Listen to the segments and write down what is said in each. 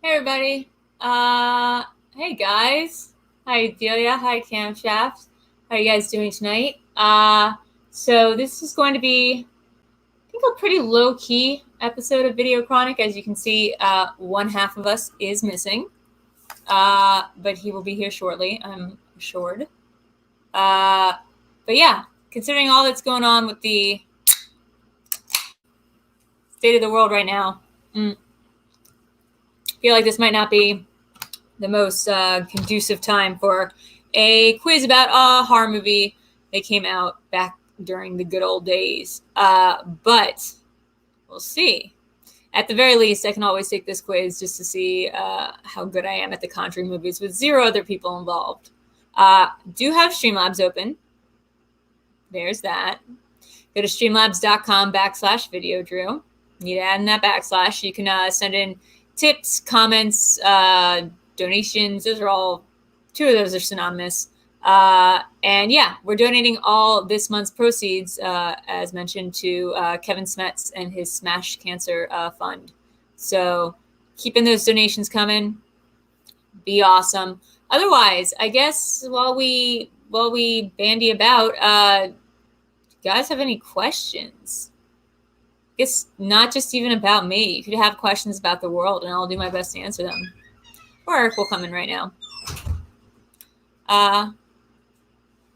Hey everybody. Hey guys. Hi Delia. Hi Camshaft. How are you guys doing tonight? So this is going to be, I think, a pretty low-key episode of VideoChronic. As you can see, one half of us is missing. But he will be here shortly, I'm assured. But yeah, considering all that's going on with the state of the world right now, I feel like this might not be the most conducive time for a quiz about a horror movie that came out back during the good old days. But we'll see. At the very least, I can always take this quiz just to see how good I am at the Conjuring movies with 0 other people involved. Do have Streamlabs open. There's that. Go to streamlabs.com/VideoDrew. Need to add in that / You can send in tips, comments, donations. Those are all, 2 of those are synonymous. And yeah, we're donating all this month's proceeds, as mentioned, to Kevin Smets and his Smash Cancer Fund. So keeping those donations coming. Be awesome. Otherwise, I guess while we bandy about, you guys have any questions? I guess not just even about me. You could have questions about the world, and I'll do my best to answer them. Or Eric will come in right now.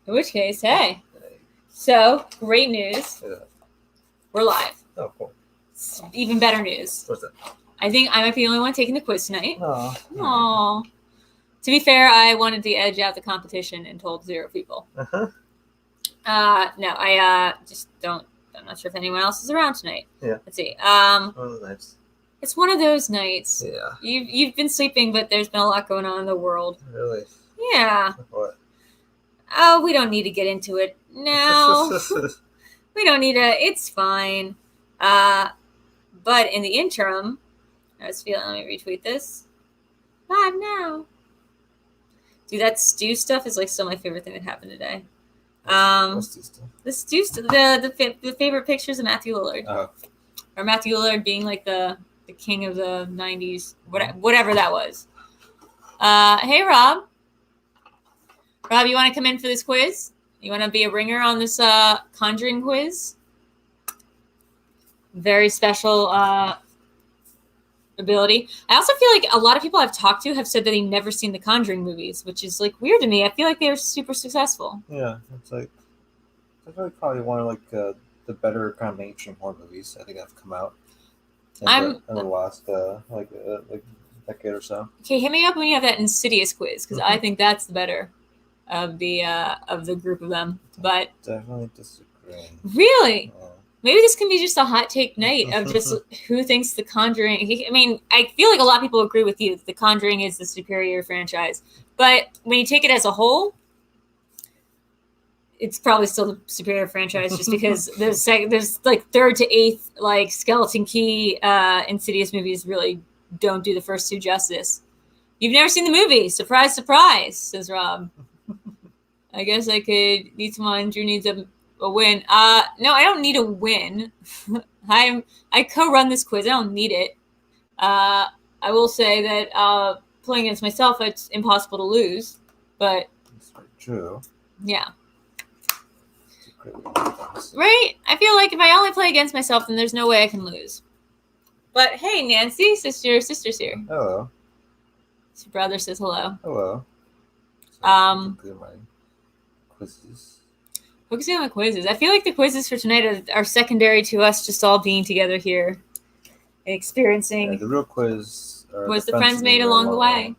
In which case, hey. So, great news. We're live. Oh, cool. Even better news. What's that? I think I might be the only one taking the quiz tonight. Aww. To be fair, I wanted to edge out the competition and told 0 people. Uh-huh. No, I just don't. I'm not sure if anyone else is around tonight. Yeah. Let's see. One of those nights. It's one of those nights. Yeah. You've been sleeping, but there's been a lot going on in the world. Really? Yeah. What? Oh, we don't need to get into it now. We don't need to. It's fine. But in the interim, I was feeling. Let me retweet this. Live now. Dude, that stew stuff is like still my favorite thing that happened today. What's stew stuff? The stew stuff. The favorite pictures of Matthew Lillard. Oh. Or Matthew Lillard being like the king of the 90s, whatever that was. Hey, Rob. Rob, you want to come in for this quiz? You want to be a ringer on this Conjuring quiz? Very special ability. I also feel like a lot of people I've talked to have said that they've never seen the Conjuring movies, which is like weird to me. I feel like they were super successful. Yeah, it's like probably one of like the better kind of mainstream horror movies I think have come out in the last like decade or so. Okay, hit me up when you have that Insidious quiz because I think that's the better of the group of them. But definitely disagree. Really? Maybe this can be just a hot take night of just who thinks The Conjuring. I mean, I feel like a lot of people agree with you that The Conjuring is the superior franchise. But when you take it as a whole, it's probably still the superior franchise just because there's like 3rd to 8th like Skeleton Key Insidious movies really don't do the first 2 justice. You've never seen the movie. Surprise, surprise, says Rob. I guess I could need someone. Drew needs a win. No, I don't need a win. I co-run this quiz. I don't need it. I will say that playing against myself, it's impossible to lose. But that's very true. Yeah. Right? I feel like if I only play against myself, then there's no way I can lose. But hey, Nancy, sister's here. Hello. Your brother says hello. Hello. So, my quizzes. Focusing on the quizzes. I feel like the quizzes for tonight are secondary to us just all being together here and experiencing. Yeah, the real quiz was the friends made along the way.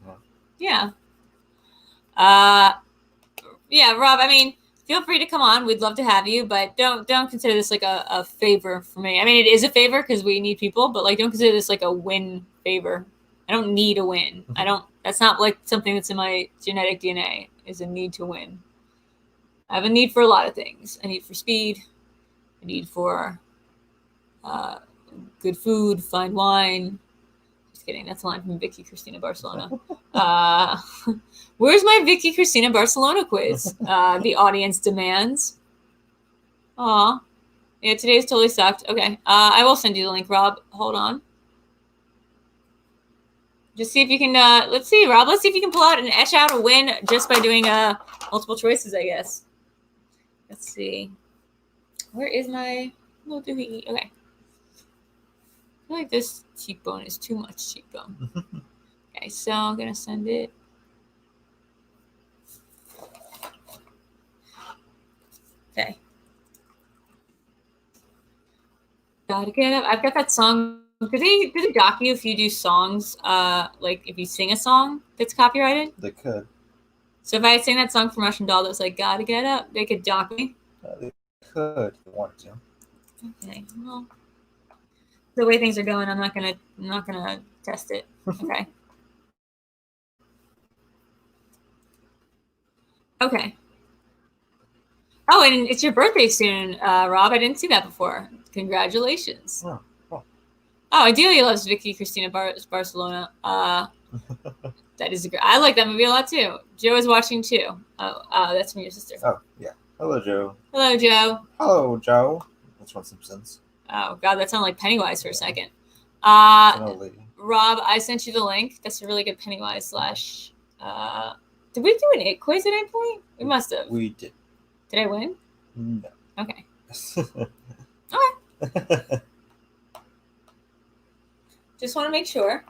Yeah. Yeah, Rob, I mean, feel free to come on. We'd love to have you, but don't consider this like a favor for me. I mean, it is a favor because we need people, but like don't consider this like a win favor. I don't need a win. That's not like something that's in my genetic DNA is a need to win. I have a need for a lot of things. A need for speed. A need for good food, fine wine. Just kidding. That's a line from Vicky Cristina Barcelona. Where's my Vicky Cristina Barcelona quiz? The audience demands. Aw. Yeah, today's totally sucked. Okay. I will send you the link, Rob. Hold on. Just see if you can. Let's see, Rob. Let's see if you can pull out and etch out a win just by doing multiple choices, I guess. Let's see. Where is my little doohickey? Okay. I feel like this cheekbone is too much cheekbone. Okay, so I'm gonna send it. Okay. Gotta get up. I've got that song. Do they dock you if you do songs? Like if you sing a song that's copyrighted? They could. So if I sing that song from Russian Doll that was like "Gotta Get Up," they could dock me. They could if they wanted to. Okay. Well, the way things are going, I'm not gonna test it. Okay. Okay. Oh, and it's your birthday soon, Rob. I didn't see that before. Congratulations. Oh, cool. Oh, Adelia loves Vicky Cristina Barcelona. That is great. I like that movie a lot too. Joe is watching too. Oh, that's from your sister. Oh, yeah. Hello, Joe. Hello, Joe. Hello, Joe. That's from Simpsons. Oh God, that sounded like Pennywise for a second. Rob, I sent you the link. That's a really good Pennywise slash. Did we do an It quiz at any point? We must have. We did. Did I win? No. Okay. Okay. Just want to make sure.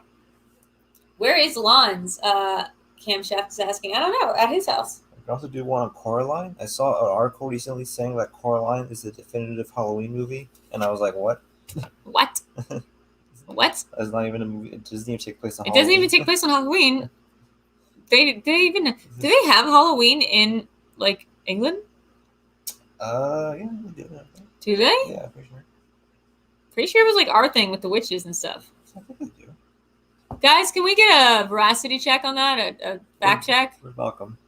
Where is Lon's? Camshaft is asking. I don't know. At his house. I can also do one on Coraline. I saw an article recently saying that Coraline is the definitive Halloween movie, and I was like, what? What? What? It's not even a movie. It doesn't even take place on It Halloween. doesn't even take place on Halloween. Do they have Halloween in like England? Yeah, they do. Do they? Yeah, for sure. Pretty sure it was like our thing with the witches and stuff. I think they do. Guys, can we get a veracity check on that? A fact check? Where's Malcolm?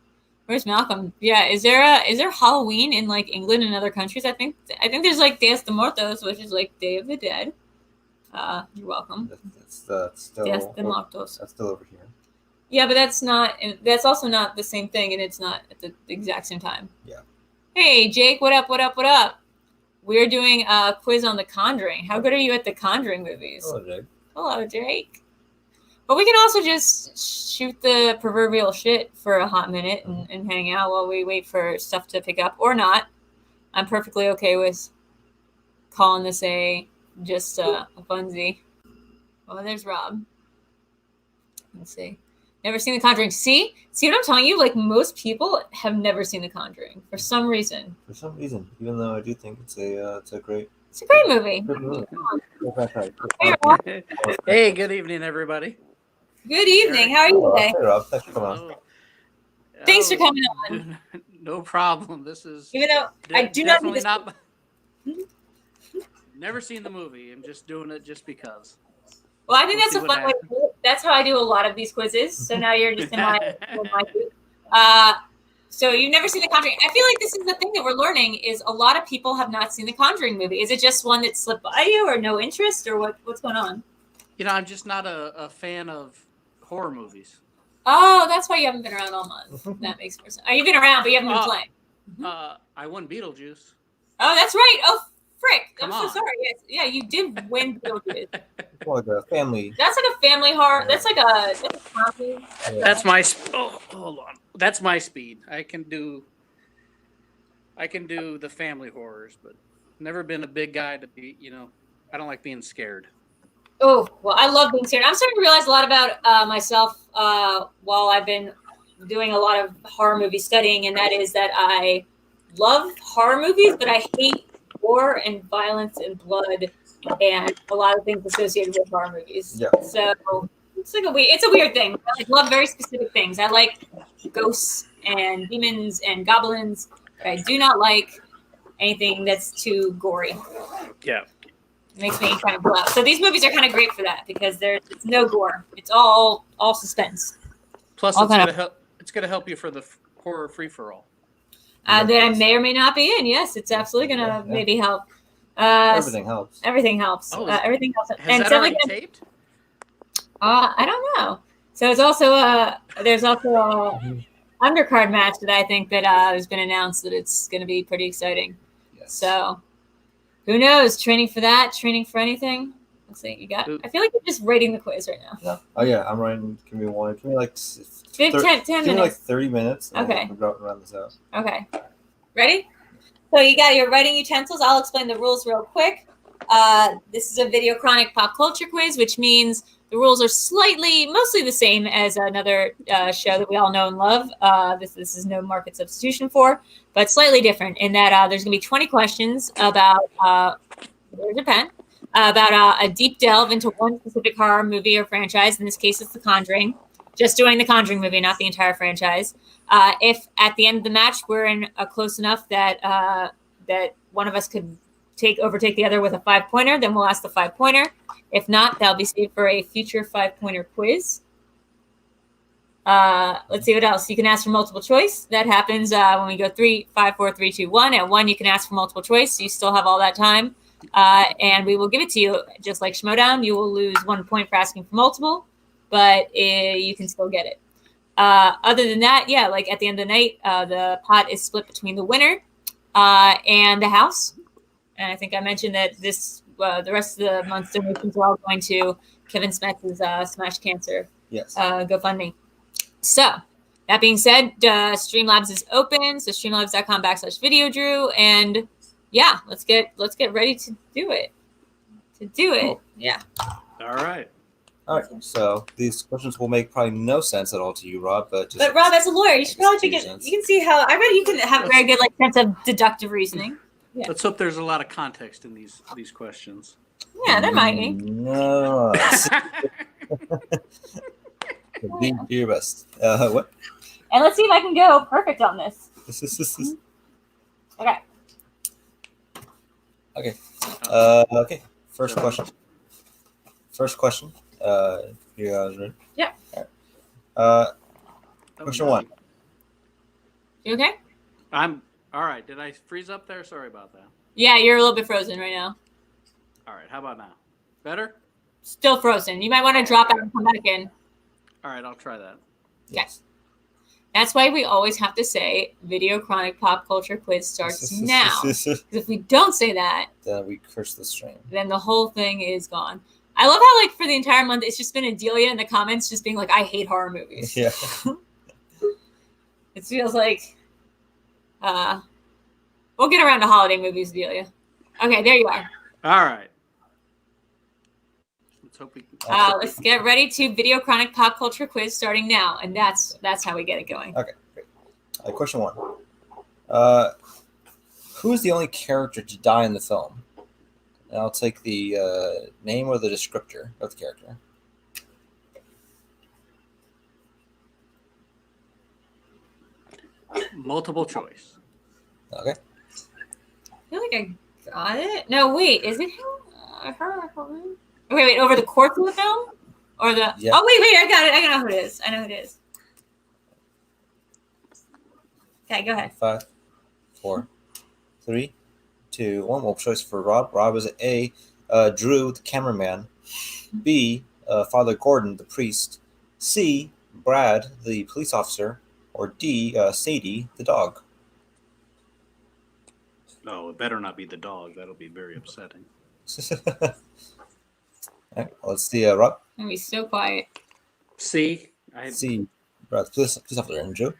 Where's Malcolm? Yeah, is there Halloween in like England and other countries? I think there's like Días de Muertos, which is like Day of the Dead. You're welcome. That's still Días de Muertos. That's still over here. Yeah, but that's also not the same thing, and it's not at the exact same time. Yeah. Hey, Jake, what up, what up, what up? We're doing a quiz on The Conjuring. How good are you at The Conjuring movies? Hello, Jake. Hello, Jake. But we can also just shoot the proverbial shit for a hot minute and hang out while we wait for stuff to pick up, or not. I'm perfectly okay with calling this just a funsie. Oh, there's Rob. Let's see. Never seen The Conjuring. See what I'm telling you? Like, most people have never seen The Conjuring for some reason. For some reason, even though I do think it's a great movie. Good movie. Hey, good evening, everybody. Good evening. How are you today? Hey, Rob. Thanks for coming on. Thanks for coming on. No problem. This is even though I do not need this. Never seen the movie. I'm just doing it just because. Well, I think that's a fun way to do it. That's how I do a lot of these quizzes. So now you're just in my group. So you've never seen The Conjuring. I feel like this is the thing that we're learning is a lot of people have not seen The Conjuring movie. Is it just one that slipped by you or no interest or what's going on? You know, I'm just not a fan of horror movies. Oh, that's why you haven't been around all month. That makes more sense. Oh, you've been around, but you haven't been playing. I won Beetlejuice. Oh, that's right. Oh, frick. Come I'm on. so sorry. Yes. Yeah, you did win Beetlejuice. Well, like a family. That's like a family horror. That's like a comedy. That's my hold on. That's my speed. I can do the family horrors, but never been a big guy to be, I don't like being scared. Oh, well, I love being scared. I'm starting to realize a lot about myself while I've been doing a lot of horror movie studying, and that is that I love horror movies, but I hate gore and violence and blood and a lot of things associated with horror movies. Yeah. So it's a weird thing. I love very specific things. I like ghosts and demons and goblins, but I do not like anything that's too gory. Yeah. It makes me kind of blow out. So these movies are kind of great for that because it's no gore. It's all suspense. Plus, it's gonna help you for the horror free for all. That I may or may not be in. Yes, it's absolutely gonna maybe help. Everything helps. Everything helps. Oh, everything helps. Has that already taped? I don't know. So it's also there's also a undercard match that I think that has been announced that it's going to be pretty exciting. Yes. So who knows? Training for that? Training for anything? Let's see. You got. I feel like you're just rating the quiz right now. No. Oh yeah, I'm writing. Give me one. Give me like 10 minutes. Give me like 30 minutes. Okay. We'll round this out. Okay. Ready? So you got your writing utensils. I'll explain the rules real quick. This is a VideoChronic Pop Culture Quiz, which means the rules are mostly the same as another show that we all know and love. This is no market substitution for, but slightly different in that there's going to be 20 questions about, there's a pen, about a deep delve into one specific horror movie or franchise. In this case, it's The Conjuring. Just doing the Conjuring movie, not the entire franchise. If at the end of the match we're in close enough that that one of us could overtake the other with a 5-pointer, then we'll ask the 5-pointer. If not, that'll be saved for a future 5-pointer quiz. Let's see what else. You can ask for multiple choice. That happens when we go 3, 5, 4, 3, 2, 1. At 1, you can ask for multiple choice. So you still have all that time. And we will give it to you. Just like Schmoedown, you will lose 1 point for asking for multiple, but you can still get it. Other than that, yeah, like at the end of the night, the pot is split between the winner and the house. And I think I mentioned that the rest of the month's donations are all going to Kevin Smith's Smash Cancer GoFundMe. So that being said, Streamlabs is open. So streamlabs.com/VideoDrew. And yeah, let's get ready to do it. Cool. Yeah. All right. All right. So these questions will make probably no sense at all to you, Rob. But Rob, as a lawyer, you should probably you can see how I read you can have a very good sense of deductive reasoning. Yeah. Let's hope there's a lot of context in these questions. Yeah, there might be. No. Do your best. What? And let's see if I can go perfect on this. Okay. Okay. Okay. First question. You guys ready? Yeah. All right. Question 1. You okay? I'm all right. Did I freeze up there? Sorry about that. Yeah, you're a little bit frozen right now. All right. How about now? Better? Still frozen. You might want to drop out and come back in. All right. I'll try that. Yes. That's why we always have to say VideoChronic Pop Culture Quiz starts now. Because if we don't say that, then we curse the stream. Then the whole thing is gone. I love how for the entire month it's just been Adelia in the comments just being like, I hate horror movies. Yeah. It feels like we'll get around to holiday movies, Adelia. Okay, there you are. All right. Let's hope we can. Let's get ready to VideoChronic Pop Culture Quiz starting now, and that's how we get it going. Okay, great. Question 1. Who is the only character to die in the film? And I'll take the name or the descriptor of the character. Multiple choice. Okay. I feel like I got it. No, wait. Is it him? Her? Okay, wait. Over the course of the film? Or the... Yeah. Oh, wait. I got it. I know who it is. Okay, go ahead. 5, 4, 3, 2, 1. Multiple choice for Rob. Rob is A, Drew, the cameraman. B, Father Gordon, the priest. C, Brad, the police officer. Or D, Sadie, the dog. No, it better not be the dog. That'll be very upsetting. All right, let's see, Rob. I'm going to be so quiet. C. C, Brad, police officer. And Drew?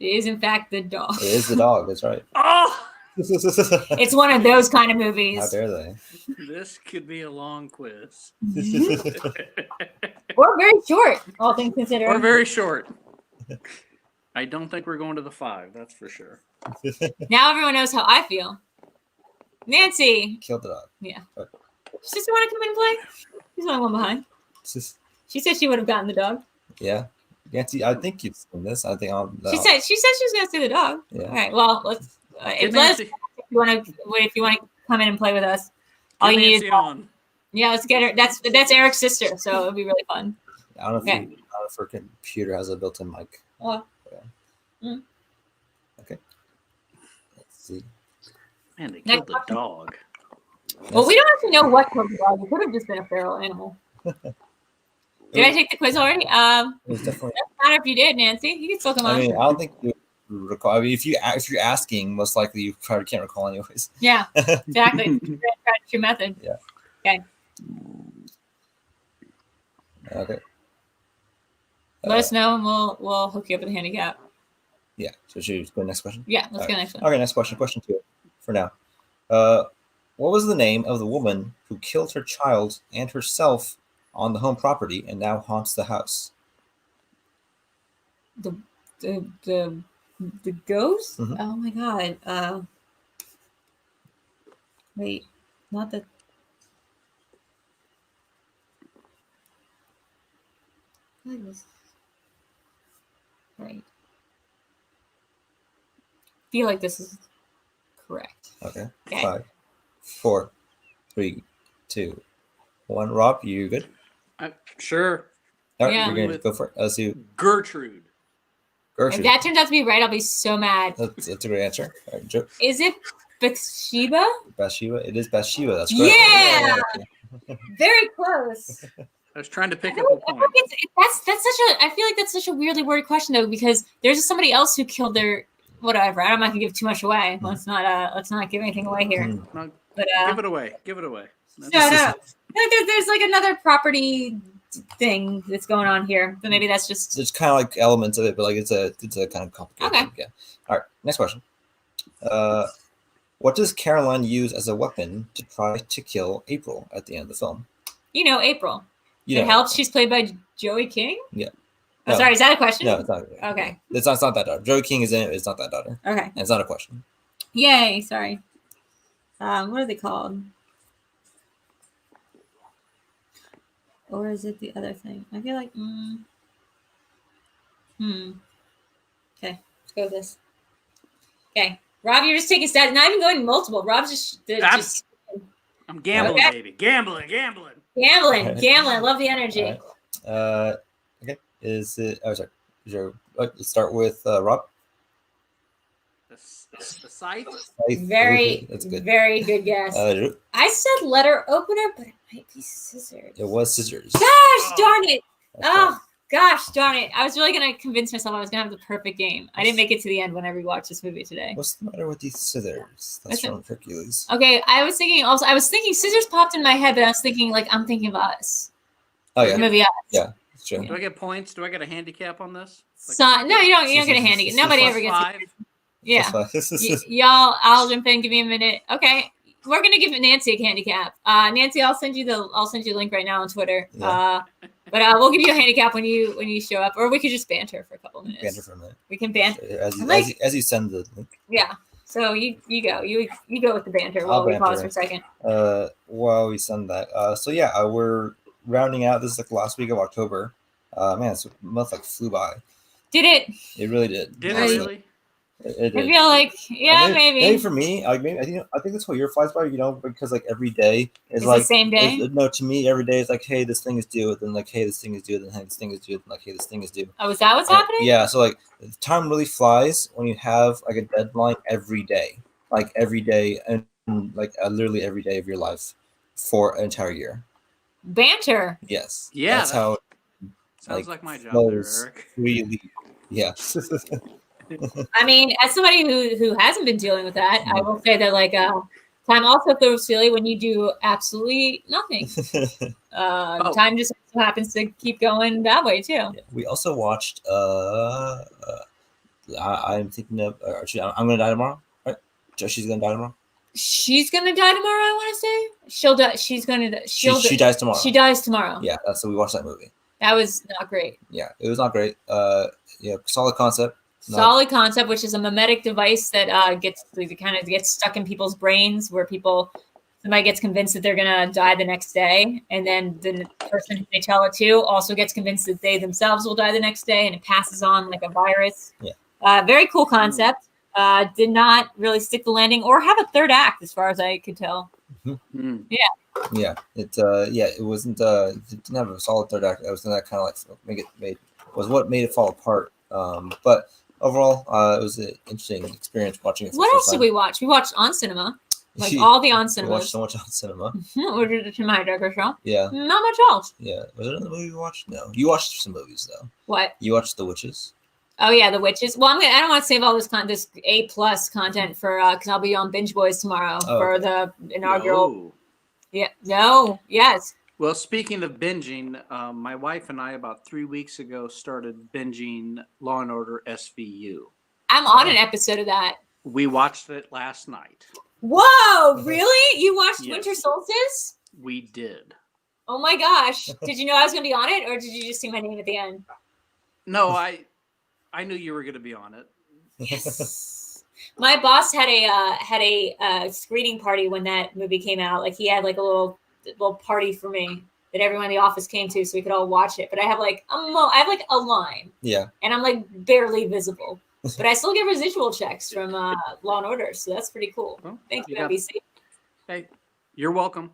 It is, in fact, the dog. It is the dog. That's right. Oh! It's one of those kind of movies. How dare they? This could be a long quiz. Or very short, all things considered. Or very short. I don't think we're going to the 5, that's for sure. Now everyone knows how I feel. Nancy. Killed the dog. Yeah. Okay. She just want to come in and play? She's the only one behind. She said she would have gotten the dog. Yeah. Nancy, I think you've seen this. I think she said she was going to see the dog. Yeah. All right. Well, let's. If you want to come in and play with us, all you need is on. Yeah, let's get her. That's Eric's sister, so it'll be really fun. I don't know if her computer has a built-in mic. Oh. Yeah. Okay. Let's see. Man, they killed the dog. Well, we don't actually know what killed the dog. It could have just been a feral animal. Did I take the quiz already? It was definitely. Doesn't matter if you did, Nancy. You can still come on. I mean, I don't think you recall. I mean, if you're asking, most likely you probably can't recall anyways. Yeah, exactly. True method. Yeah. Okay. Okay. Let us know, and we'll hook you up with a handicap. Yeah. So should we go to the next question? Yeah, let's go next one. Okay, next question. Question 2 for now. What was the name of the woman who killed her child and herself on the home property and now haunts the house? The ghost? Mhm. Oh my god. Wait, not the. What was right? Feel like this is correct. Okay. Okay. 5, 4, 3, 2, 1. Rob, you good? Sure. All right, Yeah. you're going to go for it. Let's see. Gertrude. If Gertrude. that turns out to be right, I'll be so mad. That's a great answer. All right, Joe. Is it Bathsheba? Bathsheba. It is Bathsheba. That's correct. Yeah! Very close. I was trying to pick I up a feel point. like that's such a. I feel like that's such a weirdly worded question though, because there's somebody else who killed their whatever. I'm not gonna give too much away. Let's not give anything away here. Mm. No, But give it away. Give it away. no. There's like another property thing that's going on here. So maybe that's just. There's kind of like elements of it, but like it's a kind of complicated Okay. thing. Yeah. All right. Next question. What does Caroline use as a weapon to try to kill April at the end of the film? You know, April. You It know, helps. She's played by Joey King. Yeah. Oh, No. sorry. Is that a question? No, it's not. Okay. It's not that daughter. Joey King is in it. It's not that daughter. Okay. And it's not a question. Yay. Sorry. What are they called? Or is it the other thing? I feel like. Okay. Let's go with this. Okay. Rob, you're just taking stats. Not even going multiple. Rob's just I'm gambling, Okay. baby. Gambling. gambling. Love the energy. All right. Okay. Is it? Oh, sorry. Let's start with Rob. The scythe. Very, That's good. very good guess. Drew? I said letter opener, but it might be scissors. It was scissors. Gosh darn it! That's Oh, right. gosh darn it! I was really gonna convince myself I was gonna have the perfect game. I didn't make it to the end when I rewatched this movie today. What's the matter with these scissors? That's Okay. from Hercules. Okay, I was thinking scissors popped in my head, but I was thinking I'm thinking of Us. Oh The yeah. movie Us. Yeah. It's true. Do I get points? Do I get a handicap on this? So, no, you don't get a handicap. Nobody Plus ever gets 5? it. Yeah. That's fine. Y'all, I'll jump in. Give me a minute. Okay, we're gonna give Nancy a handicap. Nancy, I'll send you the link right now on Twitter. Yeah. But we'll give you a handicap when you show up, or we could just banter for a couple minutes. Banter for a minute. We can banter. As you send the link. Yeah. So you go with the banter I'll while we banter. pause for a second. While we send that. So yeah, we're rounding out. This is like the last week of October. Man, this month like flew by. Did it? It really did. Did it Right. really? It I did. feel like maybe. Maybe for me, I think that's what your flies by. Because like every day is It's like the same day. No, to me every day is like, hey, this thing is due. Then like, hey, this thing is due. Then hey, this thing is due. Then like, hey, this thing is due. Oh, is that what's happening? Yeah. So like, time really flies when you have like a deadline every day, like every day, and like literally every day of your life for an entire year. Banter. Yes. Yeah, That's how. Sounds like my job there, flows Eric. Really. Yeah. I mean, as somebody who hasn't been dealing with that, I will say that time also feels silly when you do absolutely nothing. Time just happens to keep going that way too. Yeah. We also watched. I'm thinking of. I'm gonna die tomorrow. Right? She's gonna die tomorrow. She's gonna die tomorrow. I want to say she'll die. She's gonna. She dies tomorrow. She dies tomorrow. Yeah. So we watched that movie. That was not great. Yeah, it was not great. Yeah, solid concept. Solid concept, which is a mimetic device that gets stuck in people's brains, where somebody gets convinced that they're gonna die the next day, and then the person who they tell it to also gets convinced that they themselves will die the next day, and it passes on like a virus. Yeah. Very cool concept. Did not really stick the landing or have a third act, as far as I could tell. Mm. Yeah, it wasn't. It didn't have a solid third act. It was that kind of like what made it fall apart. But overall, it was an interesting experience watching it. What else did we watch? We watched On Cinema, all the On We Cinemas. watched so much on cinema. We did the Tim Heidecker show. Yeah, Not much else. yeah. Was it another movie you watched? No, you watched some movies though. What? You watched The Witches. Oh yeah, The Witches. Well, I don't want to save all this this A+ content for because I'll be on Binge Boys tomorrow for the inaugural. No. Yeah. No. Yes. Well, speaking of binging, my wife and I about 3 weeks ago started binging Law and Order SVU. I'm on an episode of that. We watched it last night. Whoa, really? You watched Yes. Winter Solstice? We did. Oh my gosh. Did you know I was going to be on it, or did you just see my name at the end? No, I knew you were going to be on it. Yes. My boss had a screening party when that movie came out. Like he had like a little party for me that everyone in the office came to, so we could all watch it. But I have like a line. Yeah. And I'm like barely visible. But I still get residual checks from Law and Order, so that's pretty cool. Well, Thank you, yeah. NBC. Hey, you're welcome.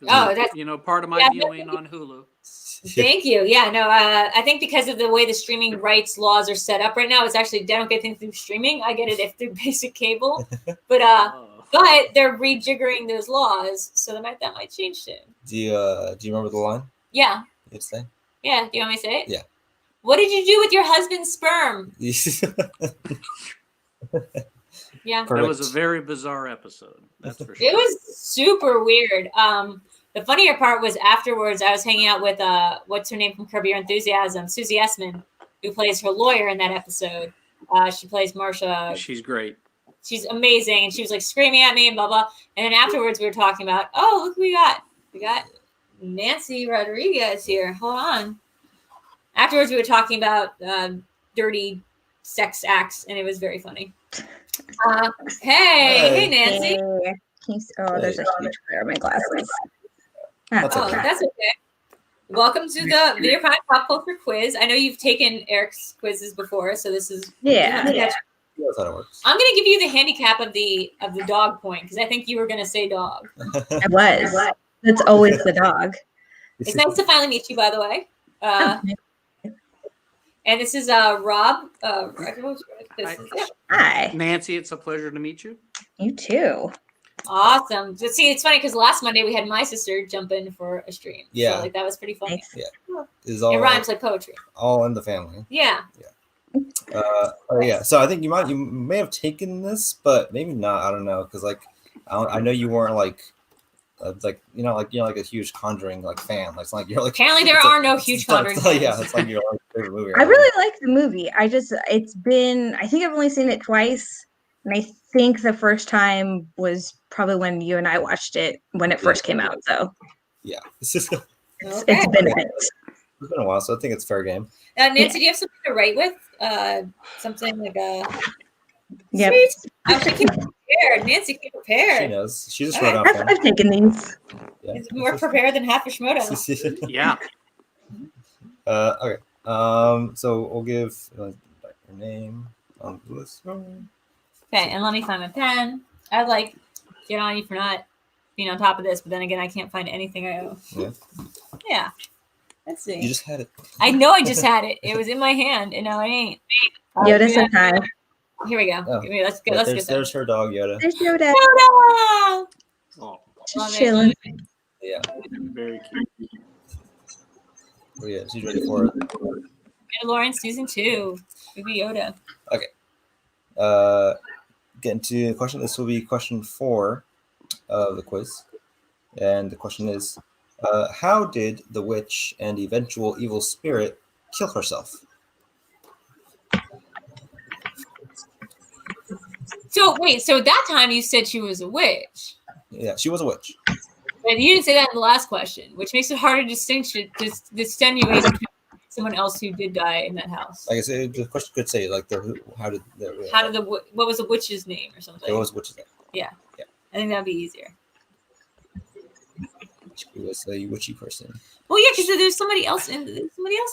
Oh, that's part of my viewing on Hulu. Thank you. Yeah, no, I think because of the way the streaming rights laws are set up right now, it's actually I don't get things through streaming. I get it through basic cable. But they're rejiggering those laws, so that might change soon. Do you remember the line? Yeah. You say? Yeah. Do you want me to say it? Yeah. What did you do with your husband's sperm? Yeah. That was a very bizarre episode. That's for sure. It was super weird. The funnier part was afterwards, I was hanging out with what's her name from Curb Your Enthusiasm, Susie Essman, who plays her lawyer in that episode. She plays Marsha. She's great. She's amazing, and she was like screaming at me and blah blah. And then afterwards, we were talking about, oh, look, we got Nancy Rodriguez here. Hold on. Afterwards, we were talking about dirty sex acts, and it was very funny. Hey, Nancy. There's a huge glare in my glasses. That's okay. That's okay. Welcome to the VideoChronic Pop Culture Quiz. I know you've taken Eric's quizzes before, so this is Yeah. That's how it works. I'm gonna give you the handicap of the dog point because I think you were gonna say dog. I was. That's always the dog. It's nice to finally meet you, by the way. And this is Rob. Hi. Nancy, it's a pleasure to meet you. You too. Awesome. So, see, it's funny because last Monday we had my sister jump in for a stream. Yeah. So, like that was pretty funny. Nice. Yeah. It's It rhymes like poetry. all in the family. Yeah. Yeah. So I think you may have taken this, but maybe not. I don't know because like I know you weren't like a huge Conjuring like fan. Like it's like you're like. Apparently there are no huge Conjuring fans. Yeah, it's like your favorite movie. I really like the movie. I think I've only seen it twice. And I think the first time was probably when you and I watched it when it first came out. So yeah, it's Okay. been a bit. It's been a while, so I think it's fair game. Nancy, do you have something to write with? Something like a. Yep. I'm keep prepared. Nancy, keep She prepared. knows. She just All wrote right. out. I've taken these. Yeah. It's more prepared than half a Schmoedown. Yeah. Okay. So we'll give your name on the list. Okay, and let me find my pen. I'd like get on you for not being on top of this, but then again, I can't find anything I owe. Yeah. Yeah. Let's see. You just had it. I know I just had it. It was in my hand, and now it ain't. Yoda said hi. Here we go. Oh. Let's go. Yeah, Let's there's, get there's her dog Yoda. There's Yoda. Yoda! Oh, Just chilling. Yeah. very cute. Oh, yeah. She's ready for it. Lauren, season 2. Baby Yoda. Getting to the question. This will be question 4 of the quiz, and the question is, how did the witch and eventual evil spirit kill herself? So wait, so that time you said she was a witch, Yeah, she was a witch. but you didn't say that in the last question, which makes it harder to distinguish between someone else who did die in that house. Like I said, the question could say like What was the witch's name or something? There was witches there. Yeah. Yeah. I think that'd be easier. She was a witchy person. Well, yeah, because there's somebody else in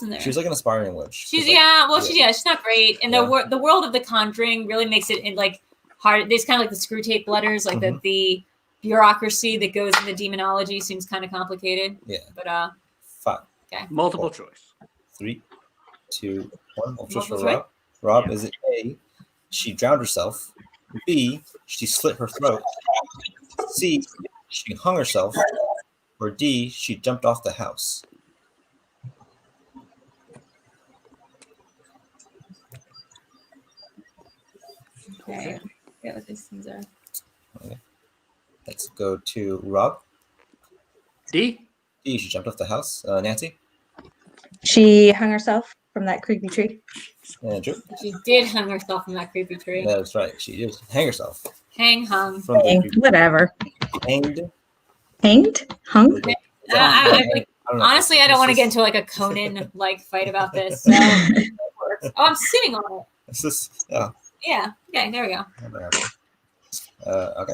there. She was like an aspiring witch. She's like, she's not great, and the world of The Conjuring really makes it in like hard. There's kind of like the screw tape letters, like the bureaucracy that goes into demonology seems kind of complicated. Yeah. But 5. okay. Multiple choice. 3, 2, 1. Multiple choice for choice. Rob. Rob, is it A, she drowned herself? B, she slit her throat? C, she hung herself? Or D, she jumped off the house? Okay. Yeah, what these things are. Okay. Let's go to Rob. D. D, she jumped off the house. Nancy? She hung herself from that creepy tree. And Drew? She did hang herself from that creepy tree. That's right. She did hang herself. Hung. From the Hanged, creepy whatever. hanged. Hanged? Hung? Honestly, I don't want to get into like a Conan like fight about this. So oh, I'm sitting on it. It's just, oh. Yeah. Okay. There we go. Okay.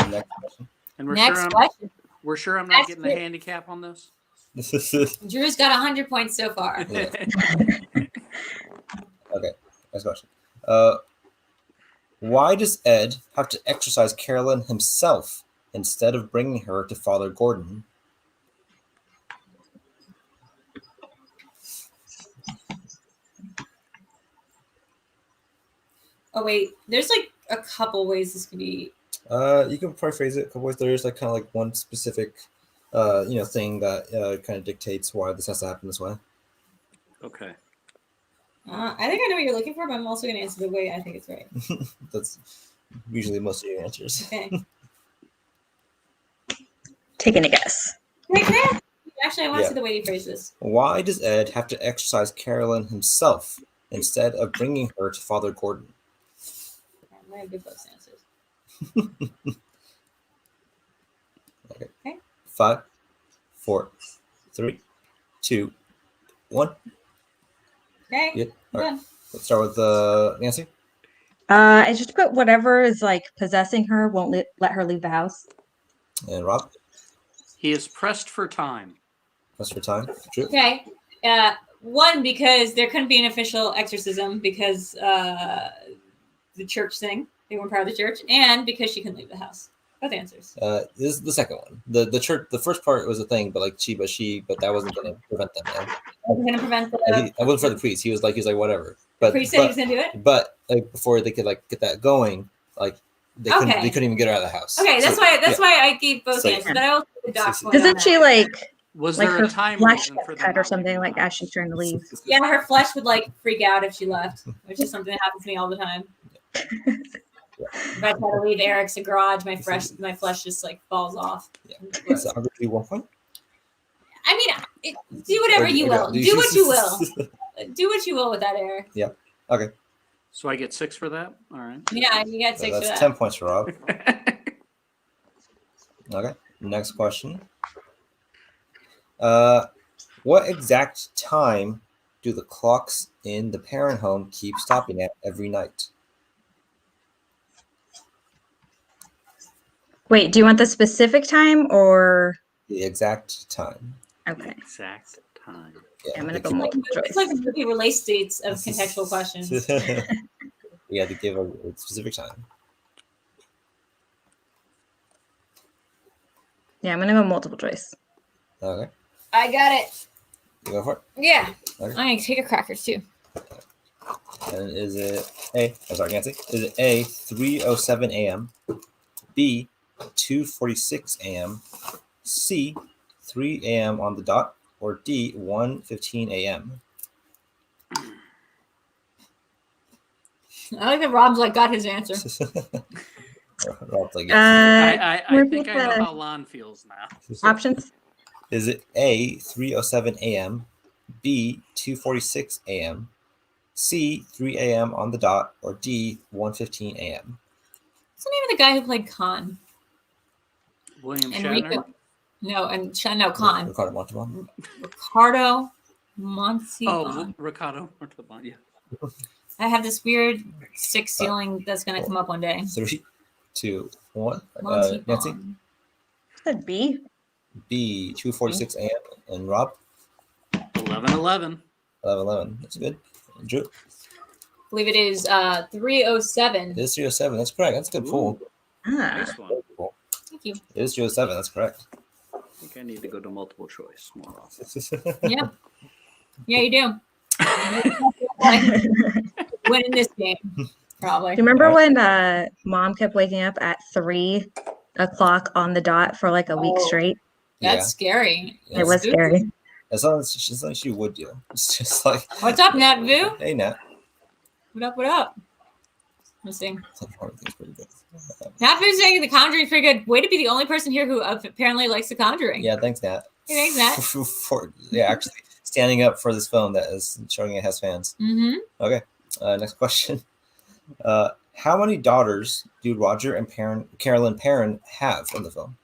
Next question. And we're Next sure question. we're sure I'm not That's getting the it. handicap on this. Drew's got 100 points so far. Yeah. Okay. Next question. Why does Ed have to exercise Caroline himself instead of bringing her to Father Gordon? Oh wait, there's like a couple ways this could be. You can probably phrase it a couple ways. There's like kind of like one specific, thing that kind of dictates why this has to happen this way. Okay. I think I know what you're looking for, but I'm also going to answer the way I think it's right. That's usually most of your answers. Okay. Taking a guess. Actually, I want to see the way you phrase this. Why does Ed have to exercise Caroline himself instead of bringing her to Father Gordon? I'm going to give those answers. Okay. 5, 4, 3, 2, 1. Okay. Yep. All right. Done. Let's start with Nancy. I just put whatever is like possessing her won't let her leave the house. And Rob. He is pressed for time. That's for time. Drew. Okay. One, because there couldn't be an official exorcism because the church thing. They weren't part of the church. And because she couldn't leave the house. Both answers. This is the second one. The church. The first part was a thing, but like but that wasn't going to prevent them. Man. Wasn't going to prevent the I wasn't for the priest. He was like whatever. But priest said he was going to do it? But like before they could like get that going, like they couldn't even get her out of the house. Okay, that's why I gave both So, answers. But I also the doc point Doesn't on she that. like Was like there her a time flesh reason gets for cut them or not something leaving like the as she's trying to leave? Yeah, her flesh would like freak out if she left, which is something that happens to me all the time. If I try to leave Eric's garage, my flesh just like falls off. Yeah. So I'll give you 1 point. I mean, do whatever you will. Do what you will. Do what you will with that, Eric. Yeah. Okay. So I get 6 for that? All right. Yeah, you got 6 for That's that. 10 points for Rob. Okay. Next question. What exact time do the clocks in the parent home keep stopping at every night? Wait, do you want the specific time or The exact time. okay? Exact time. Yeah, I'm gonna they go keep- multiple It's choice. like a movie release dates of contextual questions. We had to give a specific time. Yeah, I'm gonna go multiple choice. Okay. I got it. You go for it. Yeah. Okay. I'm going to take a cracker too. And is it A? I'm sorry, Nancy. Is it A, 3:07 a.m., B, 2:46 a.m., C, 3 a.m. on the dot, or D, 1:15 a.m.? I like that Rob's like got his answer. Rob's like, yes. I repeat think I know the how Lon feels now. options. Is it A, 3:07 a.m., B, 2:46 a.m., C, 3 a.m. on the dot, or D, 1:15 a.m.? What's the name of the guy who played Khan? William Enrico. Shatner? No, Khan. Ricardo Montalban. Ricardo Montalban. Oh, Ricardo Montalban, yeah. I have this weird sick feeling that's going to come up one day. 3, 2, 1. Montalban. Nancy? Said B. B, 2:46 a.m. And Rob? 11:11. 11. That's good. Drew? I believe it is 3:07. It is 3:07. That's correct. That's a good pull. Ah, Nice one. Thank you. It is 3:07. That's correct. I think I need to go to multiple choice more often. Yeah. Yeah, you do. Winning this game, probably. do you remember when Mom kept waking up at 3 o'clock on the dot for like a week Oh. straight? That's scary. Yeah. It was scary. As long as she would do. It's just like, What's up, Nat Vu? hey, Nat. What up? What up? Let's see. Everything's pretty good. Nat Vu's saying The Conjuring is pretty good. Way to be the only person here who apparently likes The Conjuring. Yeah, thanks, Nat. You think that? Actually standing up for this phone that is showing it has fans. Mm-hmm. Okay. Next question. How many daughters do Roger and Carolyn Perrin have in the film?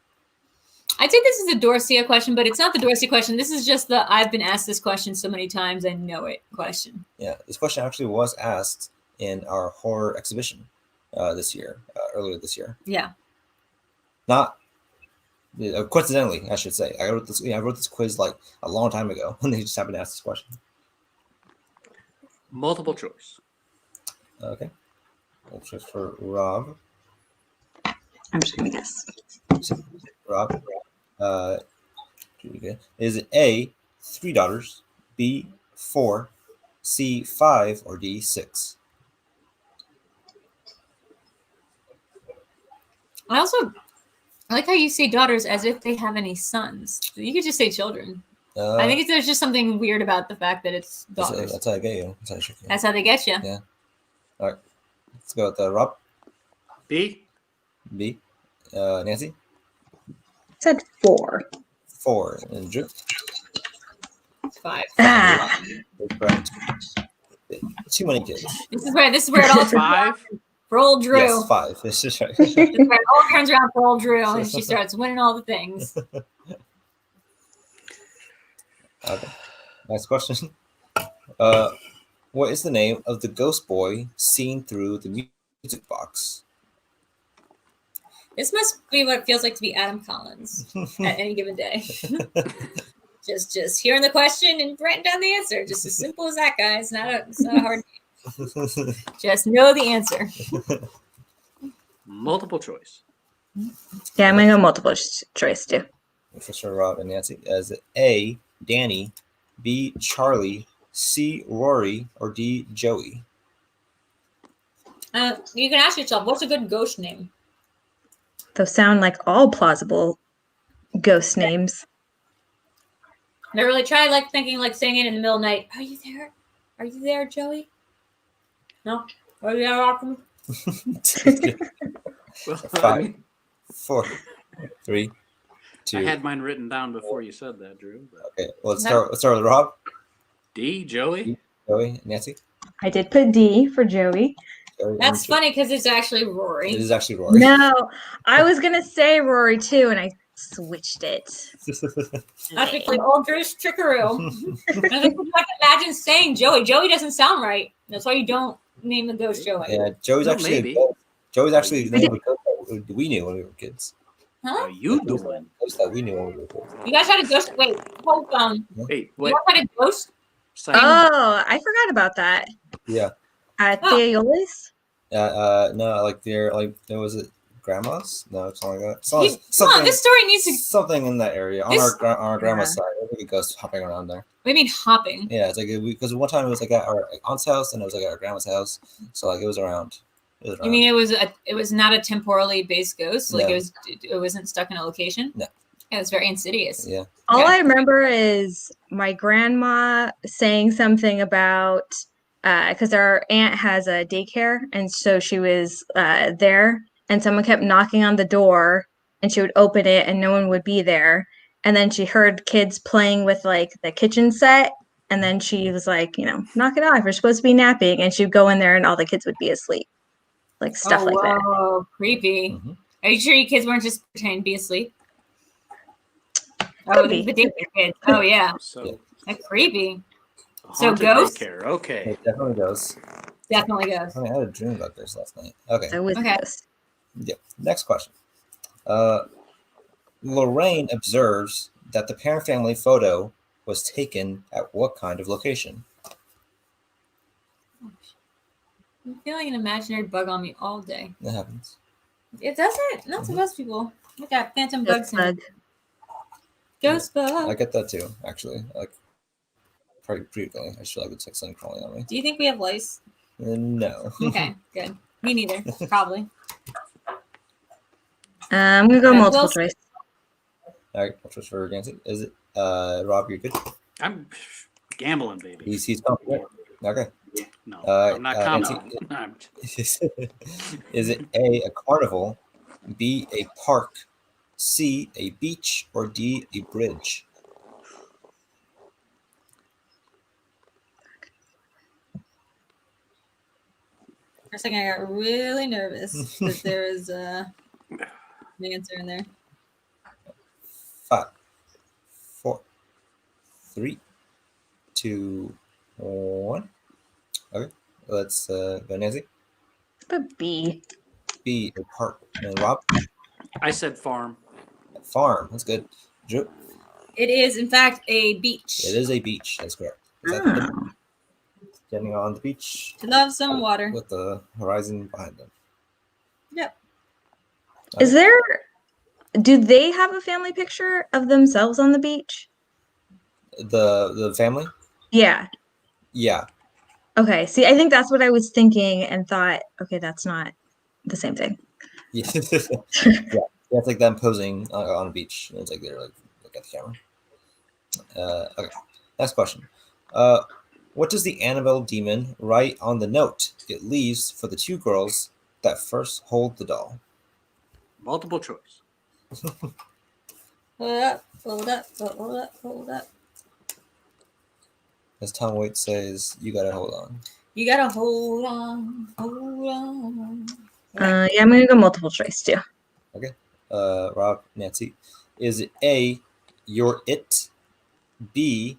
I'd say this is a Dorcia question, but it's not the Dorcia question. This is just the I've been asked this question so many times I know it question. Yeah, this question actually was asked in our horror exhibition this year, earlier this year. Yeah. Not coincidentally, I should say. I wrote this quiz like a long time ago when they just happened to ask this question. Multiple choice. Okay. Multiple choice for Rob. I'm just gonna guess. Rob. Is it A, 3 daughters, B, 4, C, 5, or D, 6? I like how you say daughters as if they have any sons. You could just say children. I think there's just something weird about the fact that it's daughters. That's how I get you. That's how they get you. Yeah. All right. Let's go with Rob. B. B. Nancy. Said 4. 4. And Drew. 5. Ah. Correct. Too many kids. This is where it all turns around 5. for old Drew. Yes, 5. This is right. This is where it all turns around for old Drew, and she starts winning all the things. Okay. Next question. What is the name of the ghost boy seen through the music box? This must be what it feels like to be Adam Collins at any given day. just hearing the question and writing down the answer. Just as simple as that, guys. It's not a hard name. Just know the answer. Multiple choice. Yeah, I'm gonna go multiple choice too. For sure, Rob and Nancy. Is it A, Danny, B, Charlie, C, Rory, or D, Joey? You can ask yourself, what's a good ghost name? Those sound like all plausible ghost names. I really try thinking saying it in the middle of the night. Are you there? Are you there, Joey? No? Are you there, Rockman? 5, 4, 3, 2. I had mine written down before you said that, Drew. But... Okay, well, let's start with Rob. D, Joey. Joey, Nancy. I did put D for Joey. Joey, That's funny because it's actually Rory. It is actually Rory. No, I was gonna say Rory too, and I switched it. That's because old Drew's trickaroo. I think I can imagine saying Joey. Joey doesn't sound right. That's why you don't name the ghost Joey. Yeah, Joey's actually the name of a ghost that we knew when we were kids. Huh? How you doing? Ghost that we knew when we were kids. You guys had a ghost. Wait, hold on. Wait, You guys had a ghost? Oh, I forgot about that. Yeah. At Theolis? No, there was it grandma's? No, it's not like that. Come on, this story needs to. Something in that area on our grandma's side. I think a ghost hopping around there. What do you mean hopping? Yeah, it's like because one time it was like at our aunt's house and it was like at our grandma's house, so like it was around. You mean it was not a temporally based ghost? Like No. it wasn't stuck in a location? No. Yeah, it's very insidious. Yeah. All Okay. I remember is my grandma saying something about because our aunt has a daycare, and so she was there, and someone kept knocking on the door, and she would open it, and no one would be there, and then she heard kids playing with like the kitchen set, and then she was like, knock it off, you're supposed to be napping, and she'd go in there, and all the kids would be asleep, like stuff like that. Oh, creepy! Mm-hmm. Are you sure you kids weren't just pretending to be asleep? Could be. The daycare kids. Oh yeah, So that's creepy. So haunted ghosts? daycare, okay. It definitely does. Definitely goes. I had a dream about this last night. Okay. So with Okay. this. Yeah. Next question. Lorraine observes that the parent family photo was taken at what kind of location? I'm feeling an imaginary bug on me all day. That happens. It doesn't. Not to most people. Look at phantom Ghost bugs. bug. Ghost bug. I get that too, actually. Like, pretty frequently. I feel like it's like something crawling on me. Do you think we have lice? No. Okay, good. Me neither. Probably. I'm gonna go Okay, multiple well- choice. All right, what's for Nancy? Is it Rob? You're good. I'm gambling, baby. He's confident. Okay. No, I'm not Nancy, commenting. I'm- is it A, a carnival, B, a park, C, a beach, or D, a bridge? For a second, I got really nervous that there was an answer in there. 5, 4, 3, 2, 1. Okay, let's go, Nancy. But B. B, a park. And Rob? I said farm. Farm. That's good. Drew? It is, in fact, a beach. It is a beach. That's correct. Is that Oh. standing on the beach To love some water. with the horizon behind them? Yep. Is there? Do they have a family picture of themselves on the beach? The family? Yeah. Yeah. Okay. See, I think that's what I was thinking and thought, okay, that's not the same thing. Yeah. Yeah. It's like them posing on a beach. It's like they're like look at the camera. Okay. Next question. What does the Annabelle demon write on the note it leaves for the two girls that first hold the doll? Multiple choice. Hold up, hold up, hold up, hold up. As Tom Waits says, you gotta hold on. You gotta hold on, hold on. Yeah, I'm gonna go multiple choice too. Okay. Rob, Nancy. Is it A, you're it, B,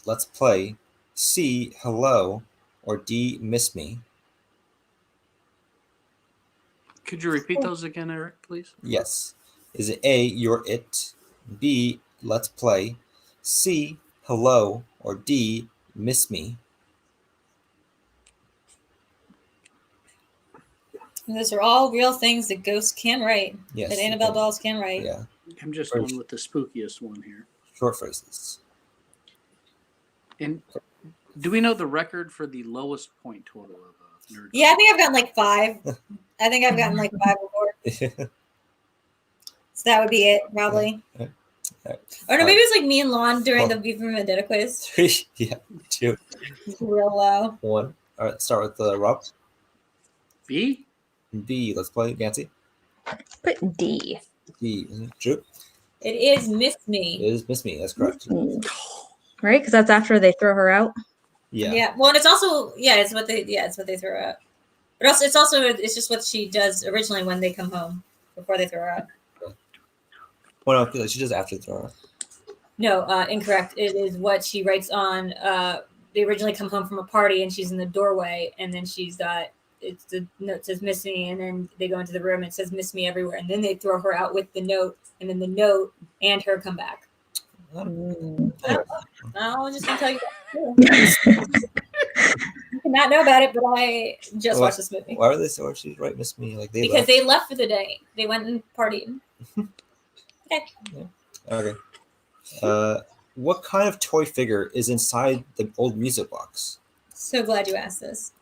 let's play, C, hello, or D, miss me? Could you repeat those again, Eric, please? Yes. Is it A, you're it, B, let's play, C, hello, or D, miss me? And those are all real things that ghosts can write. Yes. That Annabelle dolls can write. Yeah. I'm just going with the spookiest one here. Short phrases. And do we know the record for the lowest point total of nerd? Yeah, I think I've gotten like 5. I think I've gotten like 5 before. So that would be it, probably. Okay. Right. Or no, maybe it was like me and Lon during the V for Vendetta quiz. 3, yeah, 2, Real low. 1. All right, start with Rob. B? B, let's play. Nancy. Put D. D, Drew. It is Miss It Me. is miss me. That's correct. Right? Because that's after they throw her out. Yeah. Yeah. Well, and it's also it's what they throw out. But also it's just what she does originally when they come home before they throw her out. Well, no, she does after the throw. No, incorrect. It is what she writes on. They originally come home from a party and she's in the doorway, and then she's got it's the note says "Miss Me," and then they go into the room and it says "Miss Me" everywhere, and then they throw her out with the note, and then the note and her come back. Anyway. I'll just tell you that. You cannot know about it, but I just watched this movie. Why were they so she right miss me? Like they Because left? they left for the day. They went and partied. Okay. Okay. What kind of toy figure is inside the old music box? So glad you asked this.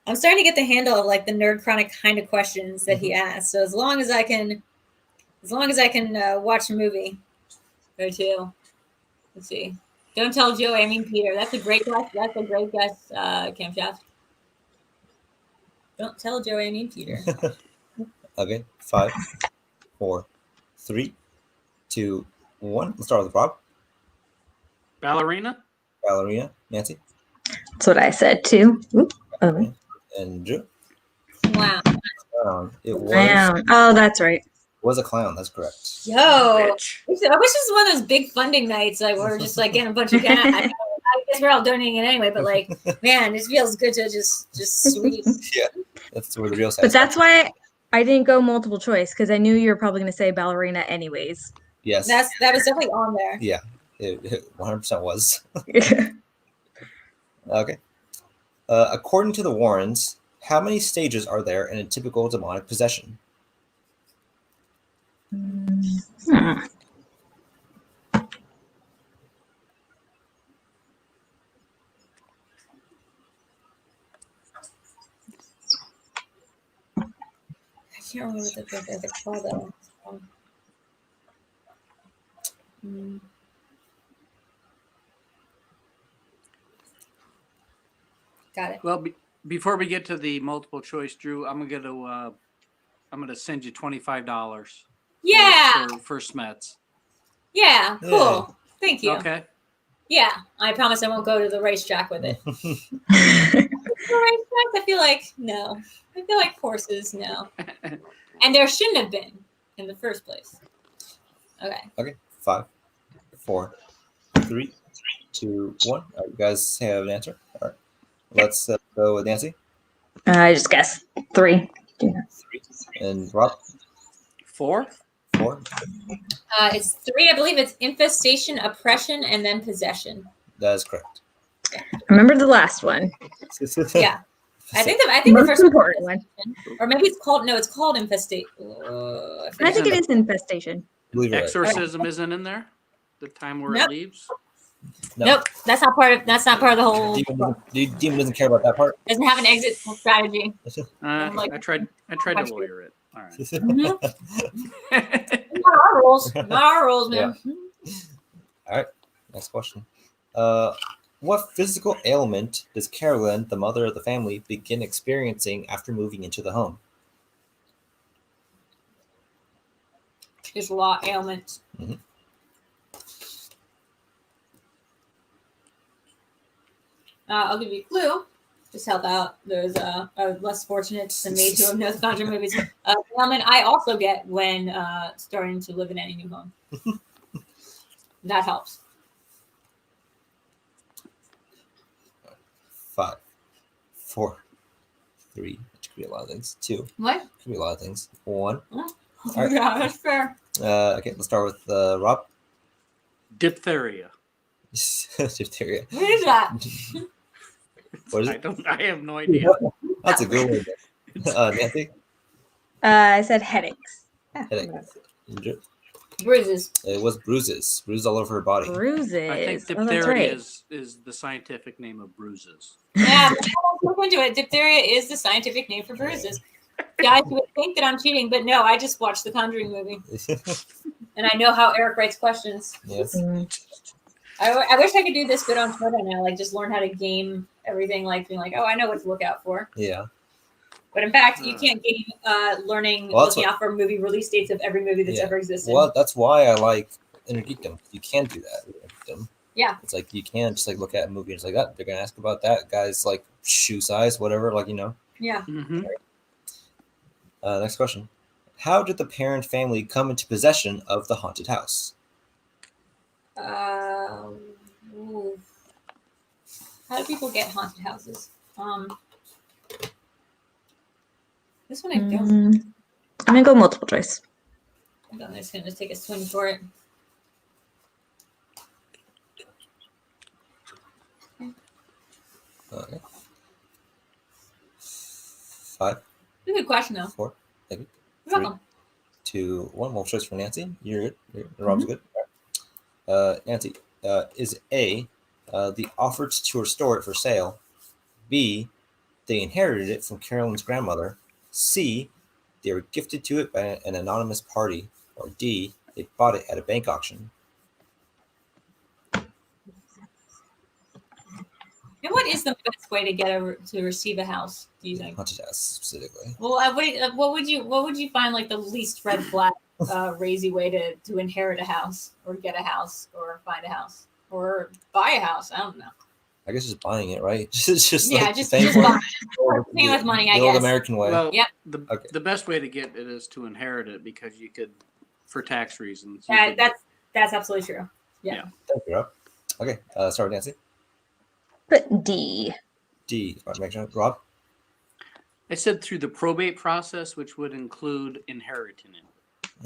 I'm starting to get the handle of like the NerdChronic kind of questions that he asks. So as long as I can watch a movie or two. Let's see. Don't tell Joe. I mean Peter. That's a great guess. That's a great guess, Camshaft. Don't tell Joe. I mean Peter. Okay. 5, 4, 3, 2, 1. Let's start with Rob. Ballerina? Ballerina. Nancy. That's what I said too. Oop. Oh. And Drew. Wow. It Clown. Oh, that's right. was a clown. That's correct. Yo, Bitch. I wish this was one of those big funding nights. Like we're just like getting a bunch of gas. I guess we're all donating it anyway. But like, man, it feels good to just sweep. Yeah, that's where the real. But that's why I didn't go multiple choice because I knew you were probably going to say ballerina anyways. Yes. That was definitely on there. Yeah, it 100% was. Okay. According to the Warrens, how many stages are there in a typical demonic possession? Hmm. I can't remember what they're called though. Got it. Well, before we get to the multiple choice, Drew, I'm gonna send you $25. Yeah. For Smets. Yeah. Cool. Thank you. Okay. Yeah, I promise I won't go to the racetrack with it. The racetracks, I feel like no. I feel like horses, no. And there shouldn't have been in the first place. Okay. Okay. 5, 4, 3, 2, 1. All right, you guys have an answer. All right. Let's go with Nancy. I just guessed 3. 3. And Rob. 4. 4. It's 3. I believe it's infestation, oppression, and then possession. That is correct. Remember the last one. Yeah. I think the Most first important one. or maybe it's called infestation. I think it is infestation. Believe it. Right. Exorcism isn't in there. The time where it leaves. No. Nope, that's not part of the whole. Demon doesn't care about that part. Doesn't have an exit strategy. I tried to lawyer it. All right. Not our rules. Not our rules, man. Yeah. All right. Next question. What physical ailment does Caroline, the mother of the family, begin experiencing after moving into the home? There's a lot of ailments. Mm-hmm. I'll give you a clue. Just help out. There's less fortunate than me to have known the Conjuring movies. Ailment I also get when starting to live in any new home. That helps. 5, 4, 3. Which could be a lot of things. 2. What? Could be a lot of things. 1. Oh, right. yeah, that's fair. Okay, let's start with Rob. Diphtheria. Diphtheria. What is that? What is it? I have no idea. That's a good one. Nancy. I said headaches. Headaches. Bruises. It was bruises. Bruises all over her body. Bruises. I think Oh, that's diphtheria right. is the scientific name of bruises. Yeah, look into it. Diphtheria is the scientific name for bruises. Guys, you would think that I'm cheating, but no, I just watched the Conjuring movie. And I know how Eric writes questions. Yes. I wish I could do this good on Twitter now, like just learn how to game everything, like being like, oh, I know what to look out for. Yeah. But in fact, you can't game looking out for movie release dates of every movie that's ever existed. Well, that's why I like Inner Geekdom. You can do that with Inner Geekdom. Yeah. It's like you can't just like look at a movie and it's like, oh, they're gonna ask about that guy's like shoe size, whatever, like Yeah. Mm-hmm. Next question. How did the parent family come into possession of the haunted house? Ooh. How do people get haunted houses? This one I don't. I'm gonna go multiple choice. I'm just gonna take a swing for it. Okay. 5. It's a good question though. 4. Thank you. You're 3, welcome. 2, 1. More choice for Nancy. You're good. Rob's good. All right. Nancy, is A, they offered to restore it for sale. B, they inherited it from Caroline's grandmother. C, they were gifted to it by an anonymous party. Or D, they bought it at a bank auction. And what is the best way to get to receive a house? Do you think? Haunted house specifically. Well, what would you find like the least red flag, crazy way to inherit a house or get a house or find a house or buy a house? I don't know. I guess just buying it, right? just Yeah, like just paying buy for it. Paying with money, I the old guess. American way. Well, Yep. The best way to get it is to inherit it because you could, for tax reasons. That's absolutely true. Yeah. Thank you, Rob. Okay, start with Nancy. But D. D. Make sure. Rob. I said through the probate process, which would include inheriting it.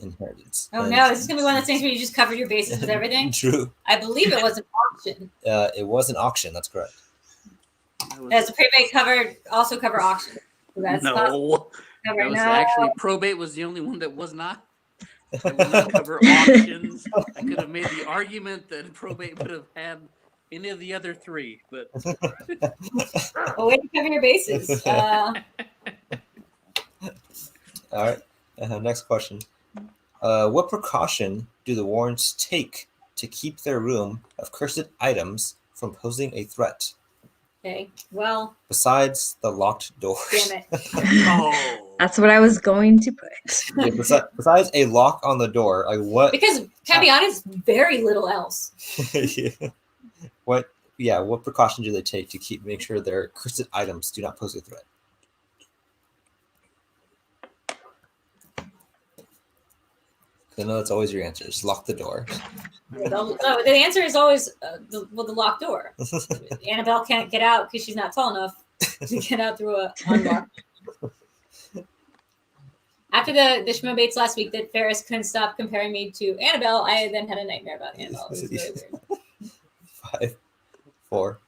Inheritance. Oh no, is this gonna be one of those things where you just cover your bases with everything? True. I believe it was an auction. It was an auction. That's correct. Does the probate also cover auction? That's no. Cover, no. Actually, probate was the only one that was not. It would not cover auctions. I could have made the argument that probate would have had any of the other 3, but Well, way to cover your bases. All right. Next question. What precaution do the Warrens take to keep their room of cursed items from posing a threat? Okay. Well. Besides the locked doors. Damn it. oh, That's what I was going to put. Yeah, besides a lock on the door, like what? Because, can I be honest, very little else. Yeah. What precautions do they take to make sure their cursed items do not pose a threat? I know that's always your answer. Just lock the door. No, the answer is always the locked door. Annabelle can't get out because she's not tall enough to get out through a unlock. After the Schmo baits last week that Ferris couldn't stop comparing me to Annabelle, I then had a nightmare about Annabelle. It was really weird. 5, 4,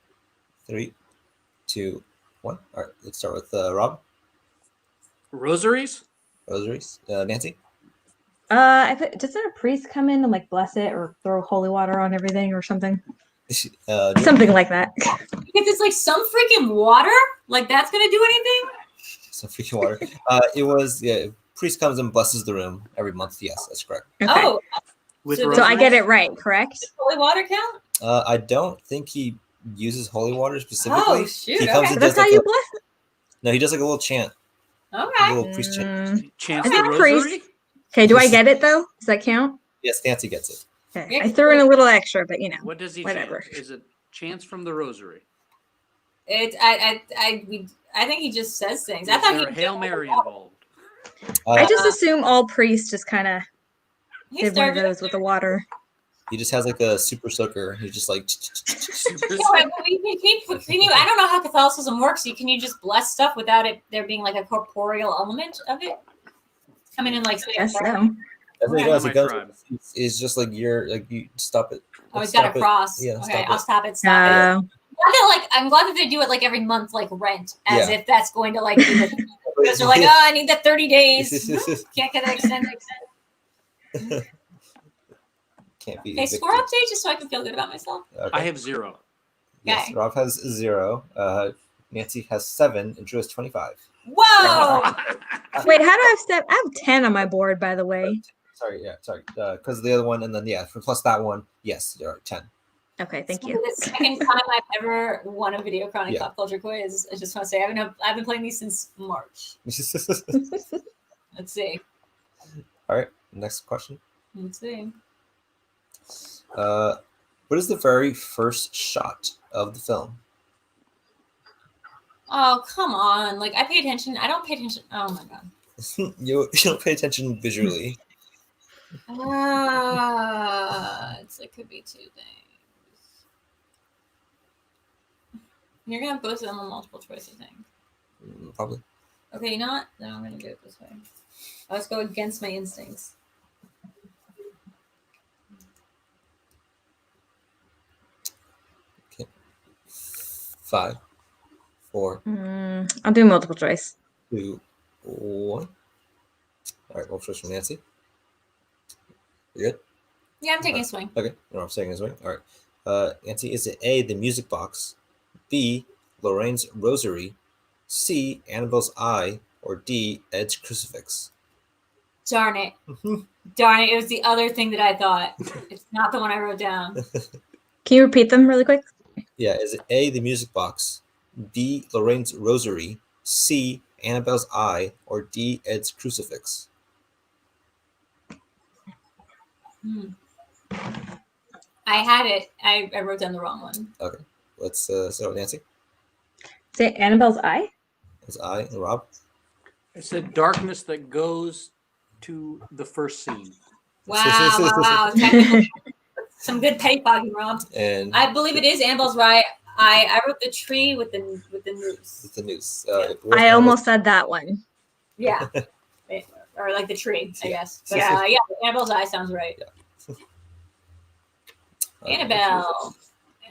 3, 2, 1. All right, let's start with Rob. Rosaries? Rosaries. Nancy? Doesn't a priest come in and like bless it or throw holy water on everything or something? Drew? Something like that. If it's like some freaking water, like that's gonna do anything? Some freaking water. It was, priest comes and blesses the room every month. Yes, that's correct. Okay. Oh, With So So I get rosaries? it right, correct? holy water count? I don't think he uses holy water specifically. Oh, shoot, He comes okay. and That's does how like you a, bless. no, he does like a little chant, a Okay. little priest chant. Chance I the think rosary? priest. Okay, do I get it though? Does that count? Yes, Nancy gets it. Okay. I threw in a little extra, but What does he Whatever. chant? Is it chants from the rosary? I think he just says things. I Is thought there he a Hail Mary involved? I just assume all priests just kind of he did one of started. those with the water. He just has like a super soaker. He's just like. Super- Can you? I don't know how Catholicism works. Can you just bless stuff without it there being like a corporeal element of it? Come in and like say a Guess prayer? so. That's what he Okay. does. He My goes. tribe. It's just like you stop it. Oh, he's Stop got a it. cross. Yeah, Okay, stop I'll it. stop it. Stop it. Uh, I'm glad that they do it like every month, like rent, as Yeah. if that's going to like be the because they're like, oh, I need that 30 days. Can't get it extended. Can't be. Okay, score update just so I can feel good about myself. Okay. I have 0. Yes, Okay. Rob has 0. Nancy has 7, and Drew has 25. Whoa! wait, how do I have I have 10 on my board, by the way. Sorry, because the other one, and then plus that one, yes, you're right, 10. Okay, thank This you. is the second time I've ever won a VideoChronic Yeah. Pop Culture Quiz. I just want to say I've been playing these since March. Let's see. All right, next question. Let's see. What is the very first shot of the film? Oh, come on. Like, I pay attention. I don't pay attention. Oh, my God. You don't pay attention visually. It could be two things. You're going to have both of them on multiple choice, I think. Probably. Okay, you know what? Then I'm going to do it this way. Let's go against my instincts. Okay. 5, 4, I'll do multiple choice. 2, 1. All right, multiple choice from Nancy. You good? Yeah, I'm taking a swing. Okay, no, I'm saying this way. All right. Nancy, is it A, the music box, B, Lorraine's rosary, C, Annabelle's eye, or D, Ed's crucifix? Darn it. Darn it. It was the other thing that I thought. It's not the one I wrote down. Can you repeat them really quick? Yeah, is it A, the music box, B, Lorraine's rosary, C, Annabelle's eye, or D, Ed's crucifix? I had it. I wrote down the wrong one. Okay, let's start with Nancy. Say Annabelle's eye? It's I, and Rob. I said darkness that goes to the first scene. Wow. Technical. Some good pettifogging, Rob. And I believe it is Annabelle's right. I wrote the tree with the noose. it's the news. I almost said that one. Yeah. Or like the tree, I guess. But Yeah. yeah, Annabelle's eye sounds right.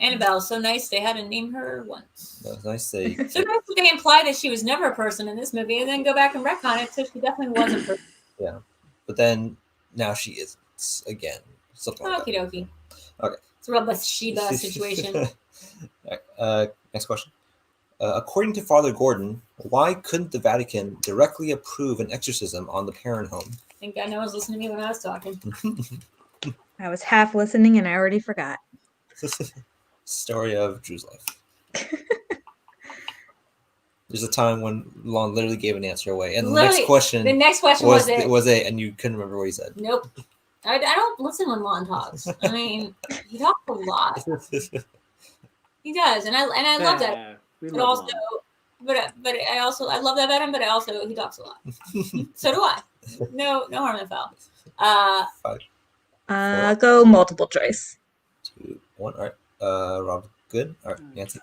Annabelle, so nice they had to name her once. That was nice. They So nice that they imply that she was never a person in this movie and then go back and retcon it so she definitely was a person. yeah, but then now she isn't again. Something like Okie dokie. Okay. It's a real Bathsheba situation. Next question. According to Father Gordon, why couldn't the Vatican directly approve an exorcism on the parent home? I think I know I was listening to me when I was talking. I was half listening and I already forgot. Story of Drew's life. There's a time when Lon literally gave an answer away, and the next question was it. was it, and you couldn't remember what he said. Nope. I don't listen when Lon talks. I mean, he talks a lot. He does, and I love that. We But love also, Mom. but I love that about him. But I also he talks a lot. So do I. No harm in foul. 5, Go multiple choice. 2, 1. All right. Rob, good. All right, Nancy.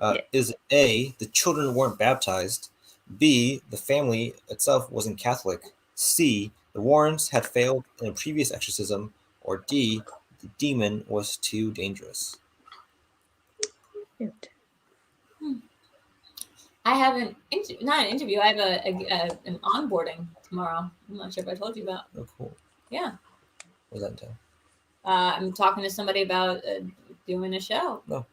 Yeah. Is A, the children weren't baptized? B, the family itself wasn't Catholic? C, the Warrens had failed in a previous exorcism? Or D, the demon was too dangerous? Shoot. I have not an interview. I have an onboarding tomorrow. I'm not sure if I told you about. Oh, cool. Yeah. What does that entail? I'm talking to somebody about doing a show. No.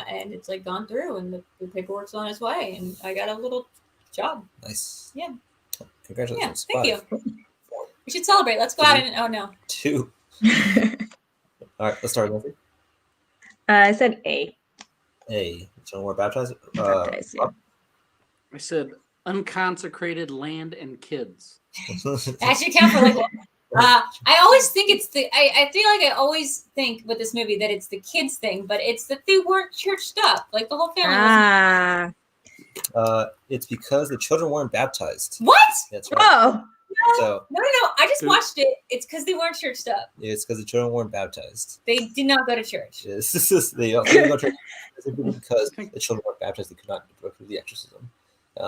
And it's like gone through, and the paperwork's on its way, and I got a little job. Nice. Yeah. Congratulations. Yeah, thank 5, you. We should celebrate. Let's go out and oh no. 2. All right, let's start with Nancy. I said A. A, the children weren't baptized? Baptized, yeah. I said unconsecrated land and kids. That should count for like. I always think it's I feel like I always think with this movie that it's the kids thing, but it's that they weren't churched up. Like the whole family wasn't. It's because the children weren't baptized. What? That's right. Oh. So No. I just watched it. It's because they weren't churched up. it's because the children weren't baptized. They did not go to church. Yes, they didn't go to church simply because the children weren't baptized. They could not go through the exorcism.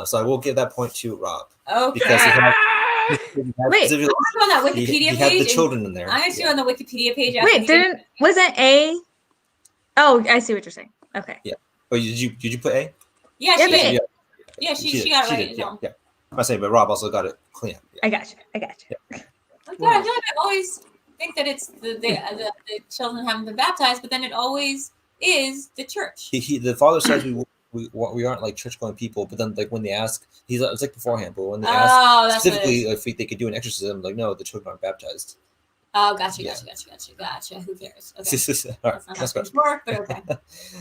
So I will give that point to Rob. Okay. Because he had Wait. I'm on that Wikipedia he page. had the children in there. I'm going to see on the Wikipedia page. Wait, wasn't A? Oh, I see what you're saying. Okay. Yeah. Oh, did you put A? Yeah, Yeah, she but- did. Yeah. Yeah, she got it right. Did, yeah. I'm saying, but Rob also got it clean up. Yeah. I got you. I feel like I always think that it's the children haven't been baptized, but then it always is the church. The father says we aren't like church going people, but then like when they ask, it's like beforehand, but when they ask That's specifically if they could do an exorcism, like no, the children aren't baptized. Oh, gotcha. Yeah. Gotcha. Who cares? Okay. All right, That's not next how question. things work, but okay.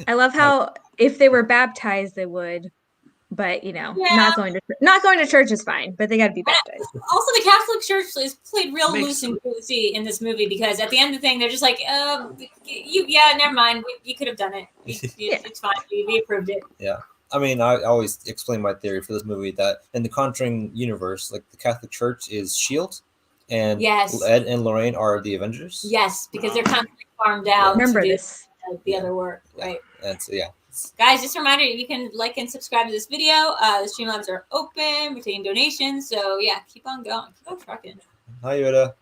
I love how if they were baptized, they would, but not going to church is fine, but they got to be baptized. Also, the Catholic Church is played real Makes loose and goosey in this movie because at the end of the thing, they're just like, never mind. You could have done it. It's fine. We approved it. Yeah. I mean, I always explain my theory for this movie that in the Conjuring universe, like the Catholic Church is S.H.I.E.L.D. and Yes. Ed and Lorraine are the Avengers. Yes, because they're constantly farmed out. Remember to do, this. the other work, right? And so, yeah. Guys, just a reminder, you can like and subscribe to this video. The Streamlabs are open. We're taking donations. So, yeah, keep on going. Keep on trucking. Hi, Yoda.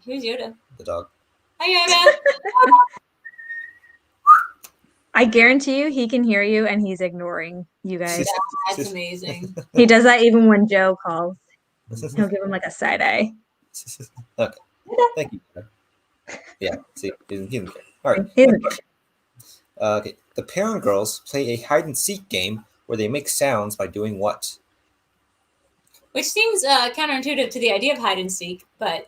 Who's Yoda? The dog. Hi, Yoda. I guarantee you he can hear you and he's ignoring you guys. That's amazing. He does that even when Joe calls. He'll give him like a side eye. Okay. Thank you. Yeah, see, he doesn't care. All right. He next doesn't question. Okay. The parent girls play a hide and seek game where they make sounds by doing what? Which seems counterintuitive to the idea of hide and seek, but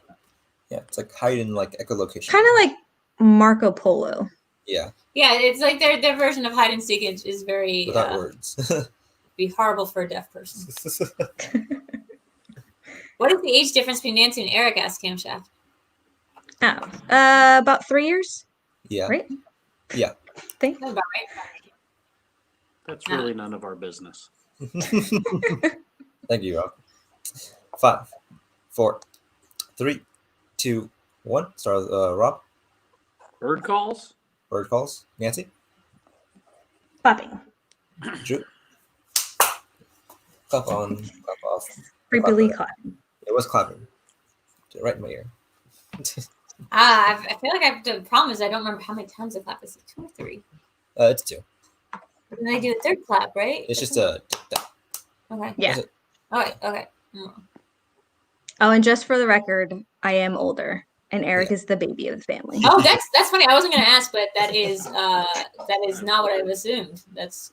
Yeah, it's like hide in like echolocation. Kind of like Marco Polo. Yeah, yeah, it's like their version of hide and seek is very without words. be horrible for a deaf person. What is the age difference between Nancy and Eric? Asked Camshaft. Oh, about 3 years, Yeah. right? Yeah. Think. That's about right. That's really none of our business. Thank you, Rob. 5, 4, 3, 2, 1. Start with Rob. Bird calls? Bird calls. Nancy. Clapping. Drew. Clap on. Clap off. Creepily Clap. clapping. It was clapping. Right in my ear. I feel like the problem is I don't remember how many times I clap. Is it 2 or 3? It's 2. But then I do a third clap, right? It's just a. Okay. Yeah. That's it. Okay. Oh, and just for the record, I am older, and Eric is the baby of the family. Oh, that's funny. I wasn't going to ask, but that is not what I've assumed. That's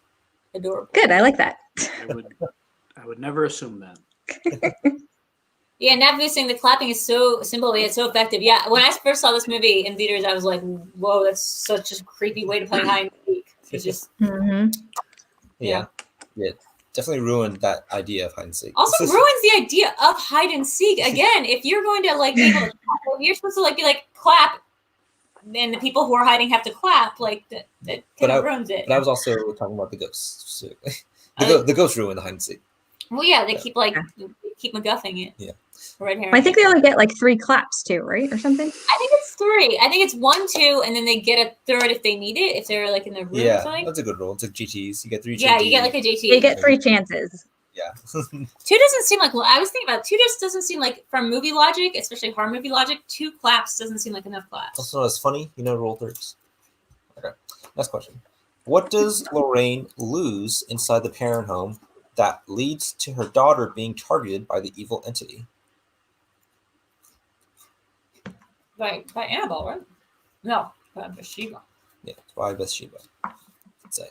adorable. Good, I like that. I would never assume that. Yeah, Nat saying the clapping is so simple, yet so effective. Yeah, when I first saw this movie in theaters, I was like, "Whoa, that's such a creepy way to play hide and seek." It's just Yeah. Definitely ruined that idea of hide and seek. also ruins the idea of hide and seek. Again, if you're going to like be able to, if you're supposed to like be like clap, then the people who are hiding have to clap. Like that kind of ruins it. But I was also talking about the ghosts. Specifically. The ghosts ruin the hide and seek. Well, yeah, they keep keep MacGuffing it. Yeah. Red hair. I think they only get like 3 claps too, right, or something. I think it's 3. I think it's 1, 2, and then they get a third if they need it. If they're like in the room or something. That's a good rule. It's like GTs. You get 3. Yeah, GTs. you get like a JT. You get 3 chances. Yeah. 2 doesn't seem like. Well, I was thinking about 2. Just doesn't seem like, from movie logic, especially horror movie logic, 2 claps doesn't seem like enough claps. Also known as funny. You know, roll thirds. Okay. Next question. What does Lorraine lose inside the parent home that leads to her daughter being targeted by the evil entity? By Annabelle, right? No, by Bathsheba. Yeah, it's by Bathsheba. Let's say.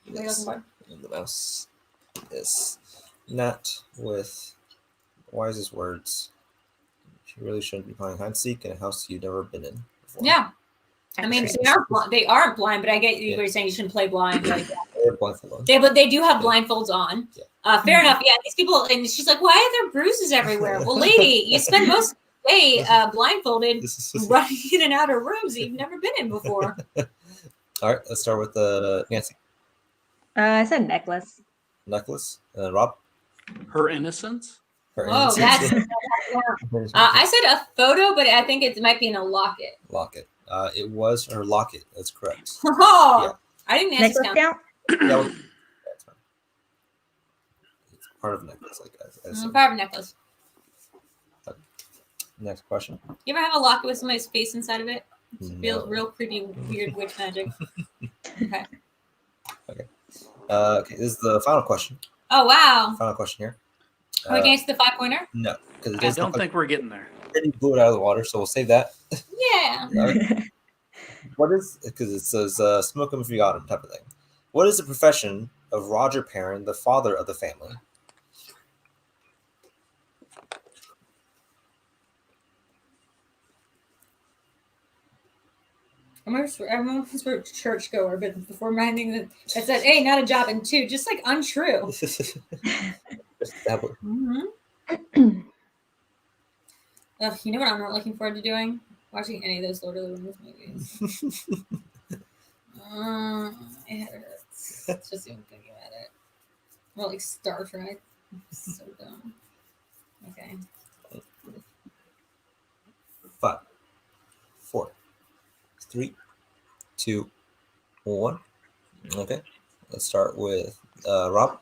Yes. And the mouse is not with wisest words. You really shouldn't be playing hide and seek in a house you've never been in before. Yeah. I mean, they aren't blind, but I get you were saying you shouldn't play blind. Like but they do have blindfolds on. Yeah. Fair enough. Yeah, these people, and she's like, why are there bruises everywhere? Well, lady, you spend most of the day blindfolded, running in and out of rooms that you've never been in before. All right, let's start with Nancy. I said necklace. Necklace. Rob? Her innocence? Oh, that's. I said a photo, but I think it might be in a locket. Locket. It was her locket. That's correct. Oh, yeah. I didn't necklace count. Yeah, that's fine. It's part of a necklace, I guess. Part of a necklace. Okay. Next question. You ever have a locket with somebody's face inside of it? It feels real creepy, weird witch magic. Okay. Okay. Okay, this is the final question. Oh, wow. Final question here. Are we getting to the 5-pointer? No, because it I don't think we're getting there. He blew it out of the water, so we'll save that. Yeah. What is, because it says smoke 'em if you got 'em type of thing. What is the profession of Roger Perrin, the father of the family? I'm a churchgoer, but before minding that I said, hey, not a job, and 2, just like untrue. Mm-hmm. Ugh, you know what I'm not looking forward to doing? Watching any of those Lord of the Rings movies. It hurts. Just even thinking about it. Or like Star Trek. So dumb. Okay. 5, 4, 3, 2, 1. Okay. Let's start with Rob.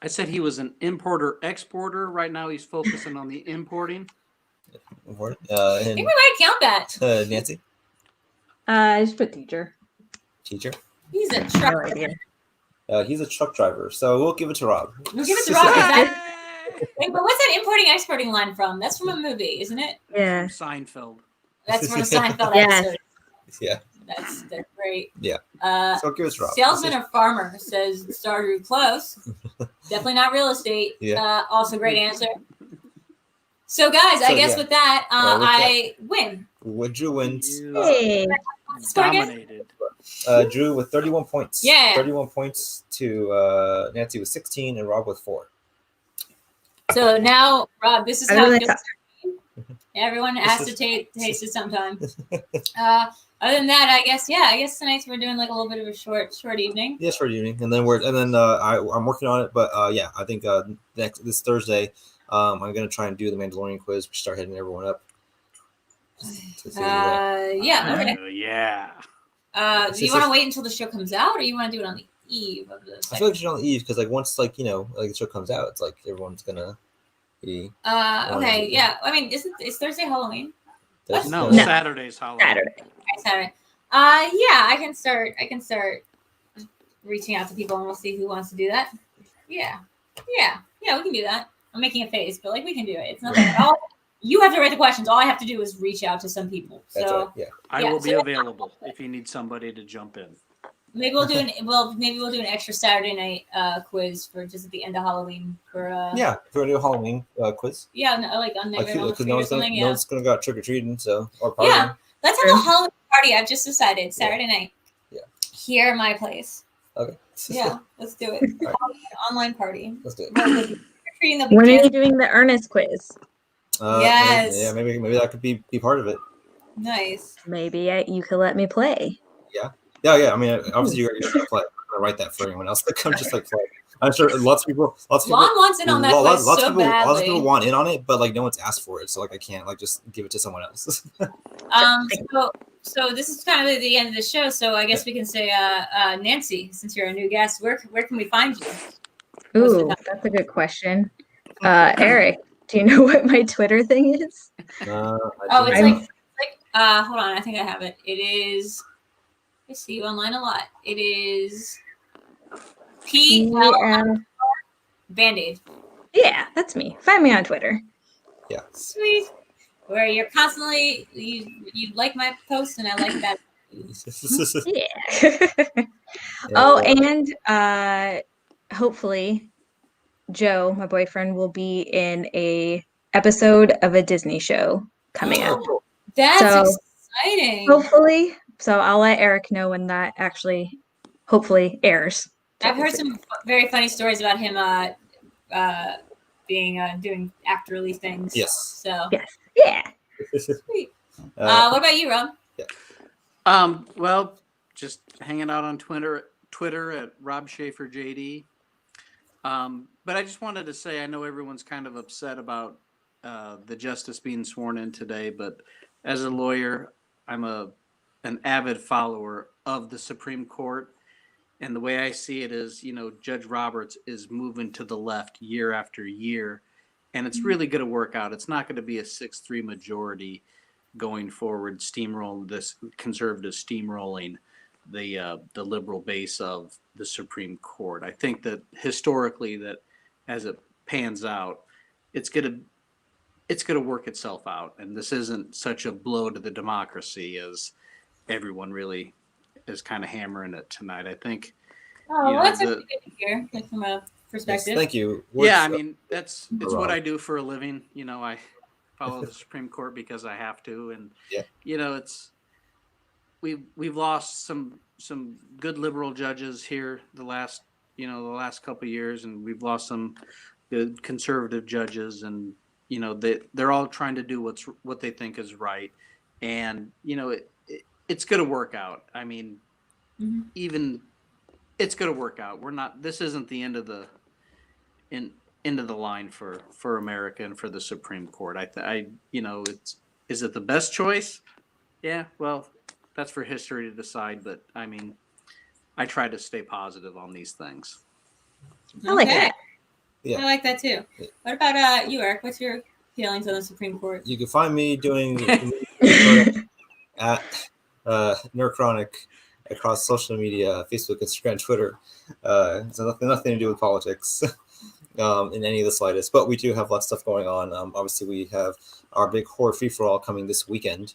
I said he was an importer-exporter. Right now he's focusing on the importing. I think we might count that. Nancy? I just put teacher. Teacher? He's a truck driver. He's a truck driver, so we'll give it to Rob. We'll give it to Rob. Wait, but what's that importing-exporting line from? That's from a movie, isn't it? Yeah. Seinfeld. That's from a Seinfeld episode. Yeah. That's great. Yeah. So give it to Rob. Salesman or farmer, says Stardew. Close. Definitely not real estate. Yeah. Also great answer. So guys, I guess with that, I win. Drew wins. Hey. Dominated. Drew with 31 points. Yeah. 31 points to Nancy with 16 and Rob with 4. So now, Rob, this is how it feels. Everyone has to taste it sometime. Other than that, I guess tonight we're doing like a little bit of a short evening. Yeah, short evening, and then I'm working on it. But yeah, I think this Thursday, I'm gonna try and do the Mandalorian quiz. We start hitting everyone up. Yeah. Okay. Yeah. Do you want to wait until the show comes out, or you want to do it on the eve of the? I feel like it's on the eve because like once the show comes out, it's like everyone's gonna be. Okay. Yeah. I mean, is Thursday Halloween? No, Saturday's Halloween. Saturday. Yeah, I can start reaching out to people, and we'll see who wants to do that. Yeah, we can do that. I'm making a face, but like we can do it. It's nothing at all. You have to write the questions. All I have to do is reach out to some people. So that's right, yeah. I will be available if you need somebody to jump in. Maybe we'll do an extra Saturday night quiz for just at the end of Halloween for for a new Halloween quiz. Yeah, no, like on Nightmare on Elm Street or something. No one's gonna go trick or treating, or party. Yeah, let's have a Halloween party. I've just decided Saturday night. Yeah. Here at my place. Okay. Yeah, let's do it. All right. Online party. Let's do it. Trick-or-treating, they'll be When are you canceled. doing the earnest quiz? Yes. Yeah, maybe that could be part of it. Nice. Maybe you could let me play. Yeah. I mean, obviously you're gonna play. I'm gonna write that for anyone else. Come just like play. I'm sure lots of people. Lon wants in on that quiz so Lots of badly. people want in on it, but like no one's asked for it, so like I can't like just give it to someone else. So this is kind of the end of the show. So I guess we can say, Nancy, since you're a new guest, where can we find you? Ooh, that's a good question. Eric, do you know what my Twitter thing is? It's like hold on, I think I have it. It is. I see you online a lot. It is PL Band-Aid. Yeah, that's me. Find me on Twitter. Yeah. Sweet. Where you're constantly you like my posts and I like that. Yeah. Oh, and hopefully Joe, my boyfriend, will be in a episode of a Disney show coming up. That's exciting. Hopefully. So I'll let Eric know when that actually hopefully airs. I've heard some very funny stories about him being doing actorly things. Yes. So yes. Yeah. Sweet. What about you, Rob? Yeah. Well, just hanging out on Twitter at Rob Schaefer JD. But I just wanted to say, I know everyone's kind of upset about the justice being sworn in today, but as a lawyer, I'm an avid follower of the Supreme Court. And the way I see it is, Judge Roberts is moving to the left year after year, and it's really going to work out. It's not going to be a 6-3 majority going forward, this conservative steamrolling the liberal base of the Supreme Court. I think that historically, that as it pans out, it's going to work itself out, and this isn't such a blow to the democracy as everyone really is kind of hammering it tonight. I think. That's good to hear, like from a perspective. Yes, thank you. I mean it's what I do for a living. I follow the Supreme Court because I have to, and it's we've lost some good liberal judges here the last couple of years, and we've lost some good conservative judges, and they're all trying to do what they think is right, and it's going to work out. I mean, it's going to work out. This isn't the end of the line for America and for the Supreme Court. Is it the best choice? Yeah, well, that's for history to decide. But I mean, I try to stay positive on these things. I like that. Yeah. I like that too. What about you, Eric? What's your feelings on the Supreme Court? You can find me doing at NerdChronic across social media, Facebook, Instagram, Twitter. It's nothing to do with politics in any of the slightest, but we do have lots of stuff going on. Obviously, we have our big horror free-for-all coming this weekend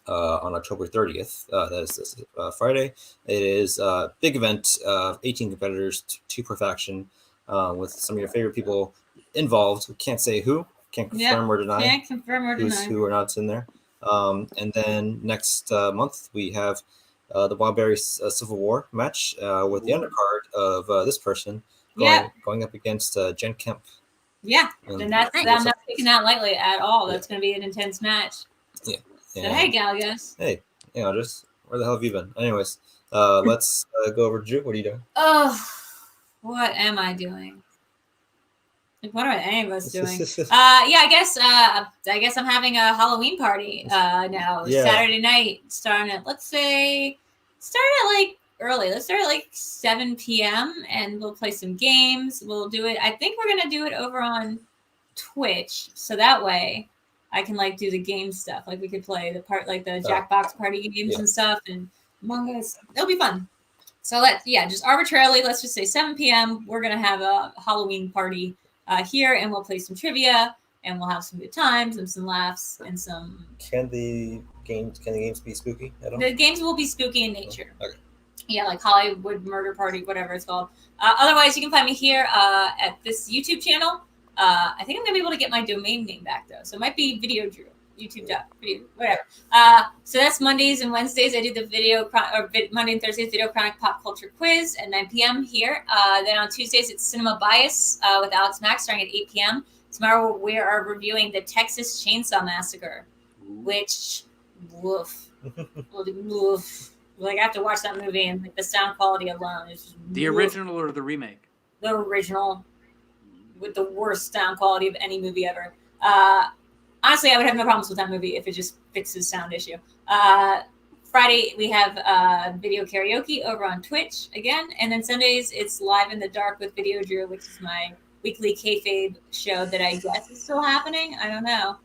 on October 30th. That is this Friday. It is a big event, 18 competitors, 2 per faction, with some of your favorite people involved. We can't say who, can't confirm or deny. Can't confirm or deny. Who or not's in there. And then next month, we have the Wildberry Civil War match with the undercard of this person going up against Jen Kemp. Yeah, and I'm not taking that lightly at all. That's going to be an intense match. Yeah. So, hey, Galgas. Hey, just where the hell have you been? Anyways, let's go over to Drew. What are you doing? Oh, what am I doing? What are any of us doing? I guess I'm having a Halloween party now. Yeah. Saturday night, starting at early. Let's start at 7 p.m. and we'll play some games. We'll do it. I think we're gonna do it over on Twitch, so that way I can do the game stuff. We could play the Jackbox party games and stuff, and Among Us. It'll be fun. So just arbitrarily, let's just say 7 p.m. We're gonna have a Halloween party here, and we'll play some trivia, and we'll have some good times and some laughs and some. Can the games be spooky at all? The games will be spooky in nature. Okay. Yeah, like Hollywood Murder Party, whatever it's called. Otherwise, you can find me here at this YouTube channel. I think I'm gonna be able to get my domain name back though, so it might be VideoDrew. YouTube whatever. So that's Mondays and Wednesdays. I do the Monday and Thursdays VideoChronic Pop Culture Quiz at 9 p.m. here. Then on Tuesdays it's Cinema Bias with Alex Mack starting at 8 p.m. Tomorrow we are reviewing the Texas Chainsaw Massacre, which woof. Like I have to watch that movie, and like the sound quality alone is the original or the remake. The original, with the worst sound quality of any movie ever. Honestly, I would have no problems with that movie if it just fixes sound issue. Friday we have video karaoke over on Twitch again, and then Sundays it's Live in the Dark with VideoDrew, which is my weekly kayfabe show that I guess is still happening. I don't know.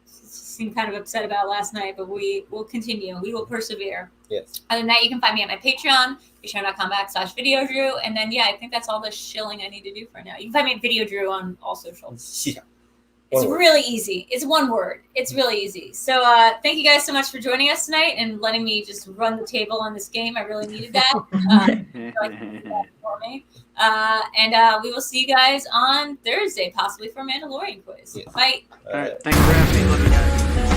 Seemed kind of upset about last night, but we will continue. We will persevere. Yes. Other than that, you can find me at my Patreon, patreon.com/VideoDrew. And then, yeah, I think that's all the shilling I need to do for now. You can find me at VideoDrew on all socials. Yeah. It's really easy. It's one word. It's really easy. So thank you guys so much for joining us tonight and letting me just run the table on this game. I really needed that. For me. And we will see you guys on Thursday, possibly for a Mandalorian quiz. Yes. Bye. All right. Thanks for having me. Love you guys.